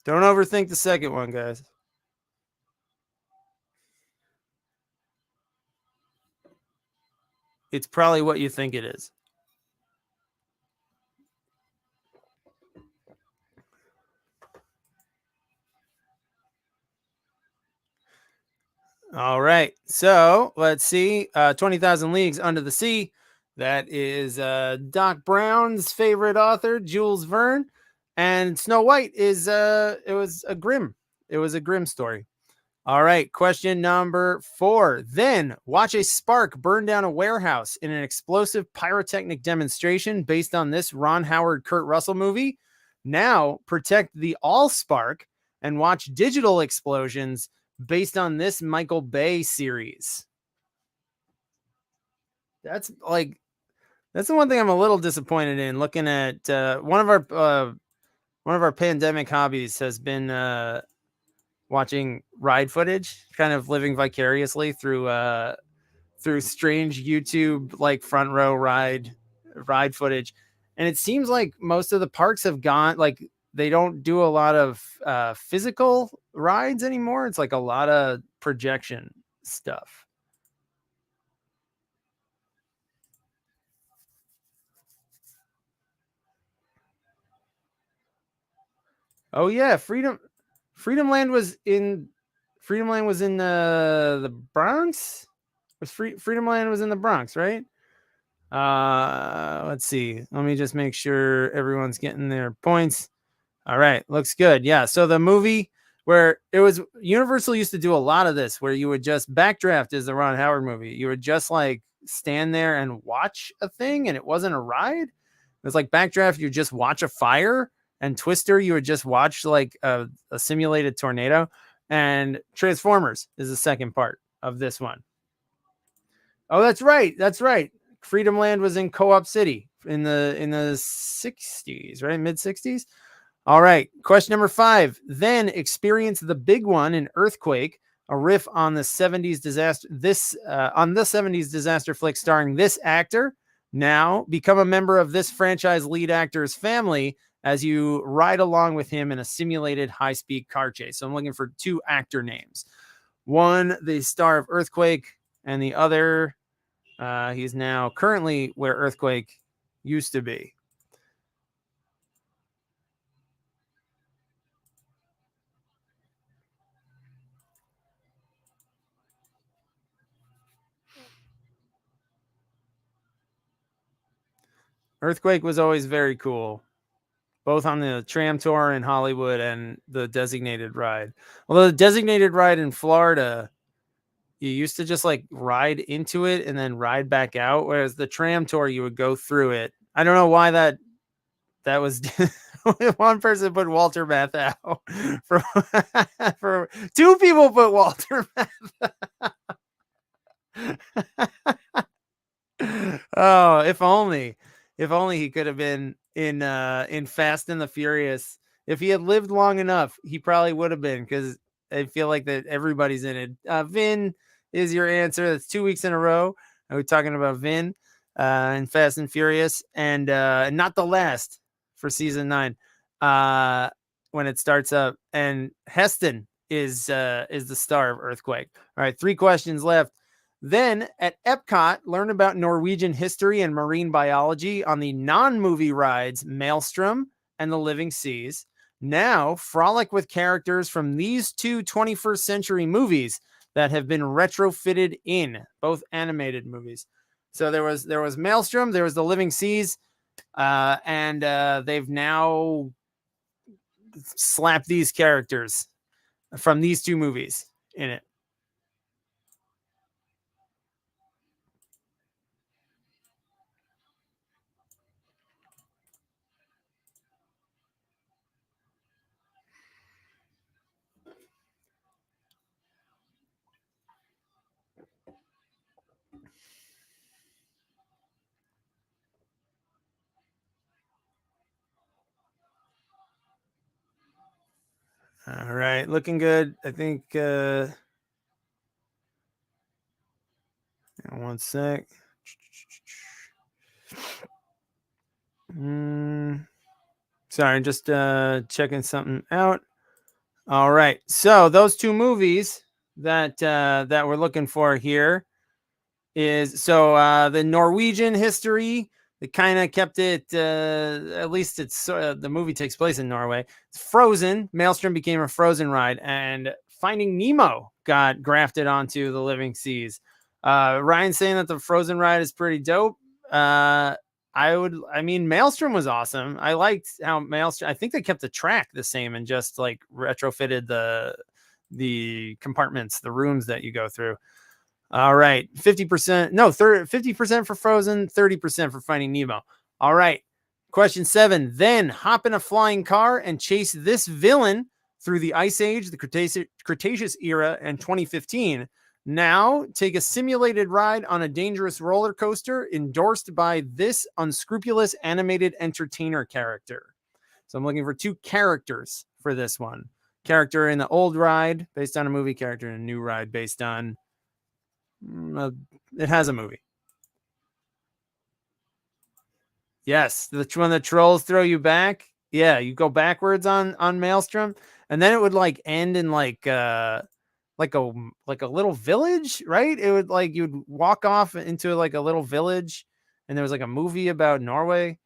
Don't overthink the second one, guys. It's probably what you think it is. All right. So let's see. 20,000 Leagues Under the Sea. That is Doc Brown's favorite author, Jules Verne. And Snow White is it was a Grimm story. All right, question number 4. Then watch a spark burn down a warehouse in an explosive pyrotechnic demonstration based on this Ron Howard, Kurt Russell movie. Now protect the Allspark and watch digital explosions based on this Michael Bay series. That's the one thing I'm a little disappointed in. Looking at one of our pandemic hobbies has been watching ride footage, kind of living vicariously through strange YouTube like front row ride footage. And it seems like most of the parks have gone, like they don't do a lot of physical rides anymore. It's like a lot of projection stuff. Oh yeah, Freedomland was in the Bronx. Freedomland was in the Bronx, right? Let's see. Let me just make sure everyone's getting their points. All right, looks good. Yeah, so the movie where it was Universal used to do a lot of this, where you would just Backdraft is the Ron Howard movie. You would just like stand there and watch a thing, and it wasn't a ride. It was like Backdraft, you just watch a fire, and Twister, you would just watch like a simulated tornado. And Transformers is the second part of this one. Oh, that's right. That's right. Freedomland was in Co-op City in the 60s, right? Mid 60s. All right. Question number 5. Then experience the big one in Earthquake, a riff on the 70s disaster. On the 70s disaster flick starring this actor. Now become a member of this franchise lead actor's family as you ride along with him in a simulated high-speed car chase. So I'm looking for 2 actor names. One, the star of Earthquake, and the other, he's now currently where Earthquake used to be. Earthquake was always very cool, both on the tram tour in Hollywood and the designated ride. Although the designated ride in Florida, you used to just like ride into it and then ride back out, whereas the tram tour, you would go through it. I don't know why that was one person put Walter Matthau for two people put Walter Matthau. Oh, if only he could have been in Fast and the Furious. If he had lived long enough, he probably would have been, because I feel like that everybody's in it. Vin is your answer. That's 2 weeks in a row. We're talking about Vin in Fast and Furious, and not the last for season 9 when it starts up. And Heston is the star of Earthquake. All right, 3 questions left. Then at Epcot, learn about Norwegian history and marine biology on the non-movie rides Maelstrom and the Living Seas. Now frolic with characters from these 2 21st century movies that have been retrofitted in, both animated movies. So there was Maelstrom, there was the Living Seas, and they've now slapped these characters from these 2 movies in it. All right, looking good. I think one sec. Sorry, just checking something out. All right, so those 2 movies that we're looking for here is the Norwegian history. They kind of kept it, at least it's the movie takes place in Norway. It's Frozen. Maelstrom became a Frozen ride, and Finding Nemo got grafted onto the Living Seas. Ryan's saying that the Frozen ride is pretty dope. Maelstrom was awesome. I liked how Maelstrom, I think they kept the track the same and just like retrofitted the compartments, the rooms that you go through. All right, 50% for Frozen, 30% for Finding Nemo. All right, question 7. Then hop in a flying car and chase this villain through the Ice Age, the Cretaceous era, and 2015. Now take a simulated ride on a dangerous roller coaster endorsed by this unscrupulous animated entertainer character. So I'm looking for 2 characters for this one. Character in the old ride based on a movie, character in a new ride based on it has a movie. Yes, when the trolls throw you back. Yeah, you go backwards on Maelstrom, and then it would like end in like a little village, right? It would like you'd walk off into like a little village, and there was like a movie about Norway.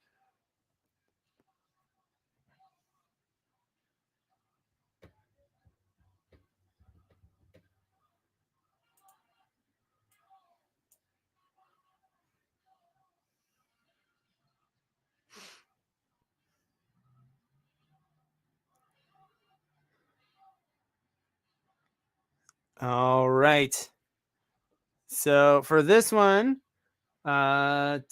All right. So for this one, we're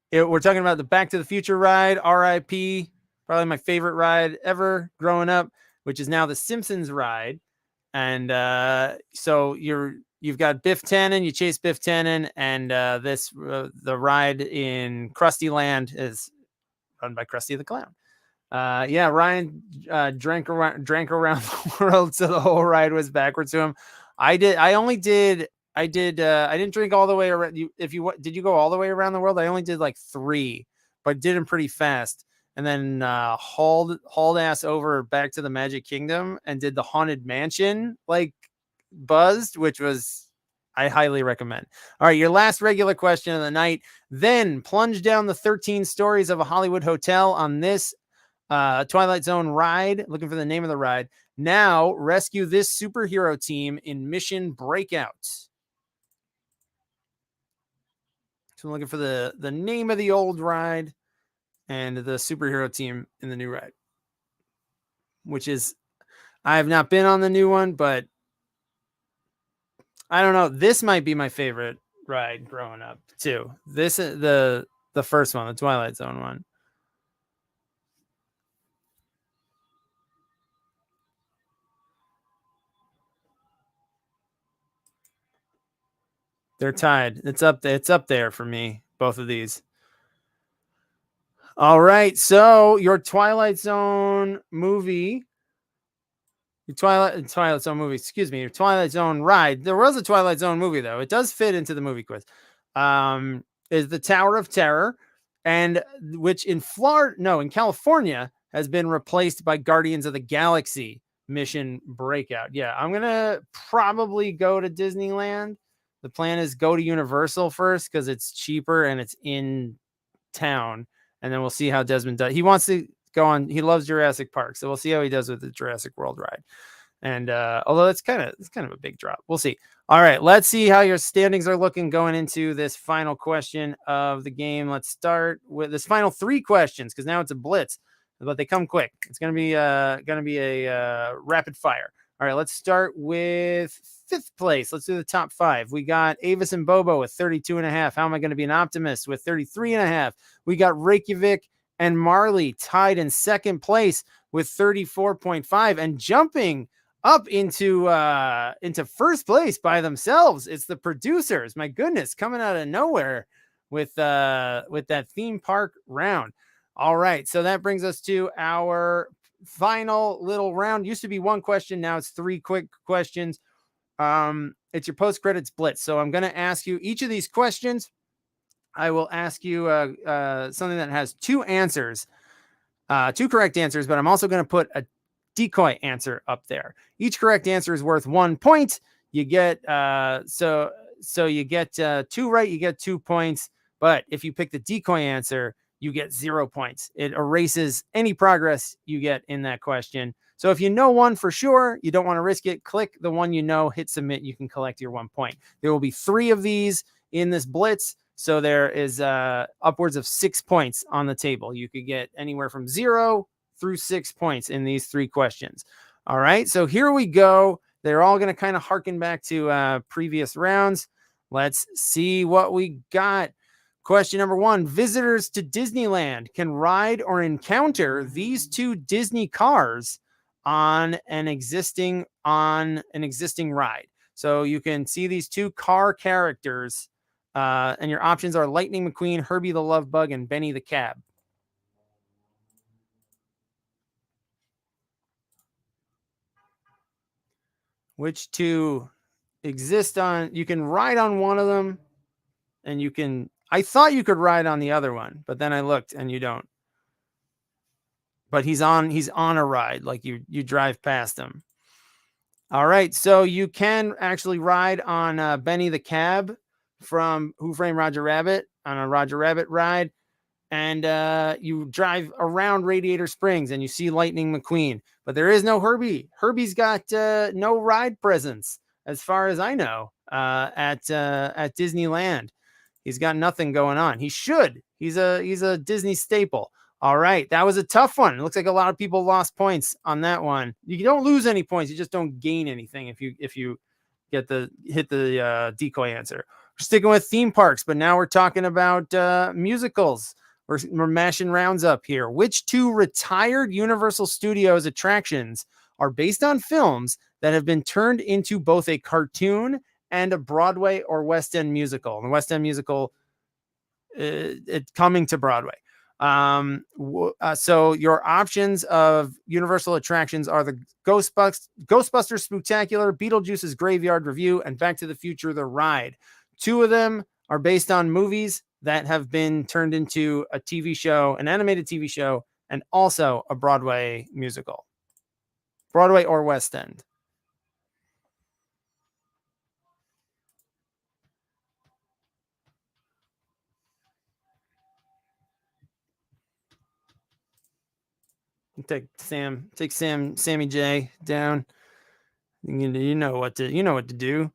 talking about the Back to the Future ride, RIP, probably my favorite ride ever growing up, which is now the Simpsons ride. And so you've got Biff Tannen, you chase Biff Tannen, and the ride in Krusty Land is run by Krusty the Clown. Ryan drank around the world, so the whole ride was backwards to him. I didn't drink all the way around. Did you go all the way around the world? I only did like 3, but did them pretty fast. And then hauled ass over back to the Magic Kingdom and did the Haunted Mansion like buzzed, which was I highly recommend. All right, your last regular question of the night. Then plunge down the 13 stories of a Hollywood hotel on this Twilight Zone ride. Looking for the name of the ride. Now rescue this superhero team in Mission Breakout. So I'm looking for the name of the old ride and the superhero team in the new ride, which is, I have not been on the new one, but I don't know. This might be my favorite ride growing up too. This is the first one, the Twilight Zone one. They're tied. It's up there for me, both of these. All right. So your Twilight Zone movie, your Twilight Zone movie, excuse me, your Twilight Zone ride. There was a Twilight Zone movie though. It does fit into the movie quiz. Is the Tower of Terror, and which in California has been replaced by Guardians of the Galaxy Mission Breakout. Yeah, I'm gonna probably go to Disneyland. The plan is go to Universal first because it's cheaper and it's in town, and then we'll see how Desmond does. He wants to go on. He loves Jurassic Park, so we'll see how he does with the Jurassic World ride. And although it's kind of a big drop, we'll see. All right, let's see how your standings are looking going into this final question of the game. Let's start with this final 3 questions because now it's a blitz, but they come quick. It's gonna be a rapid fire. All right, let's start with 5th place. Let's do the top 5. We got Avis and Bobo with 32.5. How am I going to be an optimist with 33.5? We got Reykjavik and Marley tied in 2nd place with 34.5, and jumping up into 1st place by themselves. It's the producers. My goodness, coming out of nowhere with that theme park round. All right, so that brings us to our final little round. Used to be 1 question, now it's 3 quick questions. It's your post credits blitz. So I'm going to ask you each of these questions. I will ask you something that has 2 answers, 2 correct answers, but I'm also going to put a decoy answer up there. Each correct answer is worth 1 point. You get so you get 2 right, you get 2 points. But if you pick the decoy answer, you get 0 points. It erases any progress you get in that question. So if you know one for sure, you don't want to risk it, click the one you know, hit submit, you can collect your 1 point. There will be 3 of these in this blitz. So there is upwards of 6 points on the table. You could get anywhere from 0 through 6 points in these 3 questions. All right, so here we go. They're all going to kind of harken back to previous rounds. Let's see what we got. Question number 1, visitors to Disneyland can ride or encounter these 2 Disney cars on an existing ride. So you can see these 2 car characters, and your options are Lightning McQueen, Herbie the Love Bug, and Benny the Cab. Which 2 exist on? You can ride on one of them, and you can. I thought you could ride on the other one, but then I looked and you don't. But he's on a ride, like you drive past him. All right, so you can actually ride on Benny the Cab from Who Framed Roger Rabbit on a Roger Rabbit ride, and you drive around Radiator Springs and you see Lightning McQueen, but there is no Herbie. Herbie's got no ride presence as far as I know at Disneyland. He's got nothing going on. He should. He's a Disney staple. All right, that was a tough one. It looks like a lot of people lost points on that one. You don't lose any points. You just don't gain anything if you hit the decoy answer. We're sticking with theme parks, but now we're talking about musicals. We're mashing rounds up here. Which 2 retired Universal Studios attractions are based on films that have been turned into both a cartoon and a Broadway or West End musical? And the West End musical, it's coming to Broadway. So your options of Universal attractions are the Ghostbusters Spooktacular, Beetlejuice's Graveyard Review, and Back to the Future the Ride. 2 of them are based on movies that have been turned into a TV show, an animated TV show, and also a Broadway musical. Broadway or West End. Take Sammy J down. You know what to do.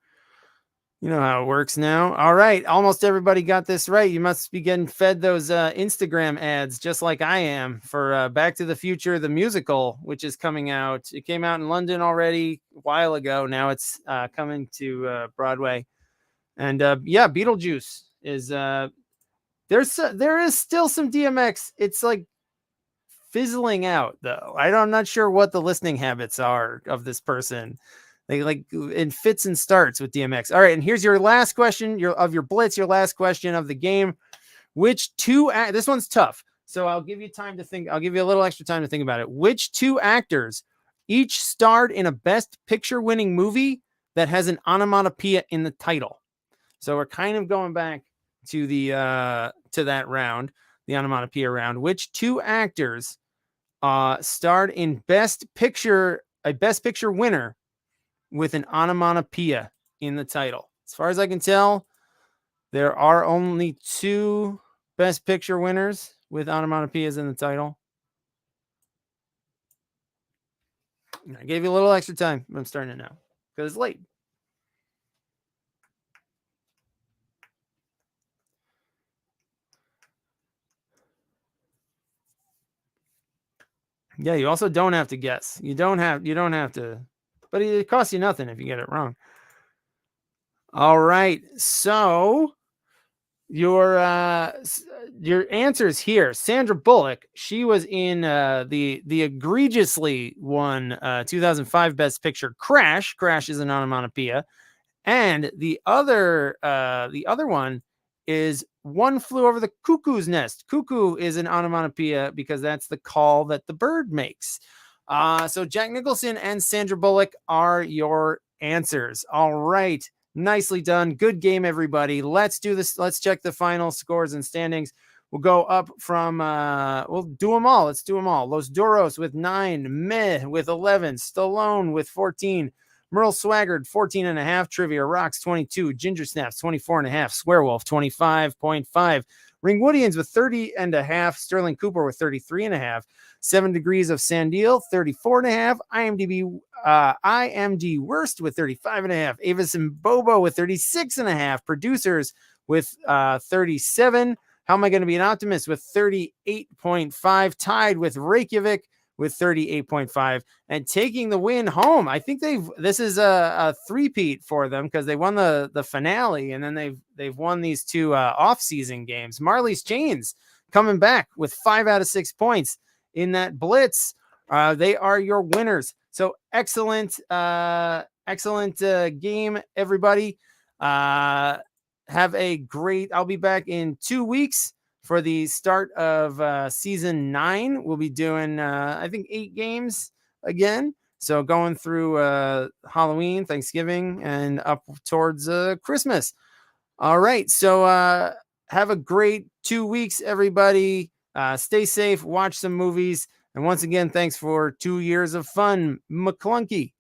You know how it works now. All right. Almost everybody got this right. You must be getting fed those Instagram ads just like I am for Back to the Future, the musical, which is coming out. It came out in London already a while ago. Now it's coming to Broadway. And yeah, Beetlejuice is there is still some DMX. It's like fizzling out though. I'm not sure what the listening habits are of this person. They like in fits and starts with DMX. All right, and here's your last question, your blitz, your last question of the game. Which two? This one's tough, so I'll give you time to think. I'll give you a little extra time to think about it. Which two actors each starred in a Best Picture-winning movie that has an onomatopoeia in the title? So we're kind of going back to the to that round, the onomatopoeia round. Which two actors starred in Best Picture, a Best Picture winner with an onomatopoeia in the title? As far as I can tell, there are only two Best Picture winners with onomatopoeias in the title. I gave you a little extra time, but I'm starting it now because it's late. Yeah, you also don't have to guess. You don't have to, but it costs you nothing if you get it wrong. All right. So your answers here. Sandra Bullock, she was in the egregiously won 2005 Best Picture Crash. Crash is an onomatopoeia. And the other one is One Flew Over the Cuckoo's Nest. Cuckoo is an onomatopoeia because that's the call that the bird makes. So Jack Nicholson and Sandra Bullock are your answers. All right. Nicely done. Good game, everybody. Let's do this. Let's check the final scores and standings. We'll go up from, we'll do them all. Let's do them all. Los Duros with 9, Meh with 11, Stallone with 14, Merle Swaggart, 14.5, Trivia Rocks, 22, Ginger Snaps, 24.5, Swearwolf, 25.5, Ringwoodians with 30.5, Sterling Cooper with 33.5, 7 Degrees of Sandil, 34.5, IMD Worst with 35.5, Avis and Bobo with 36.5, Producers with 37. How Am I Going to Be an Optimist with 38.5, tied with Reykjavik with 38.5, and taking the win home. I think this is a three-peat for them because they won the finale, and then they've won these two off-season games. Marley's Chains coming back with 5 out of 6 points in that blitz. They are your winners. So excellent game, everybody. Have a great, I'll be back in 2 weeks for the start of season 9. We'll be doing, I think, 8 games again. So going through Halloween, Thanksgiving, and up towards Christmas. All right. So have a great 2 weeks, everybody. Stay safe, watch some movies. And once again, thanks for 2 years of fun, McClunky.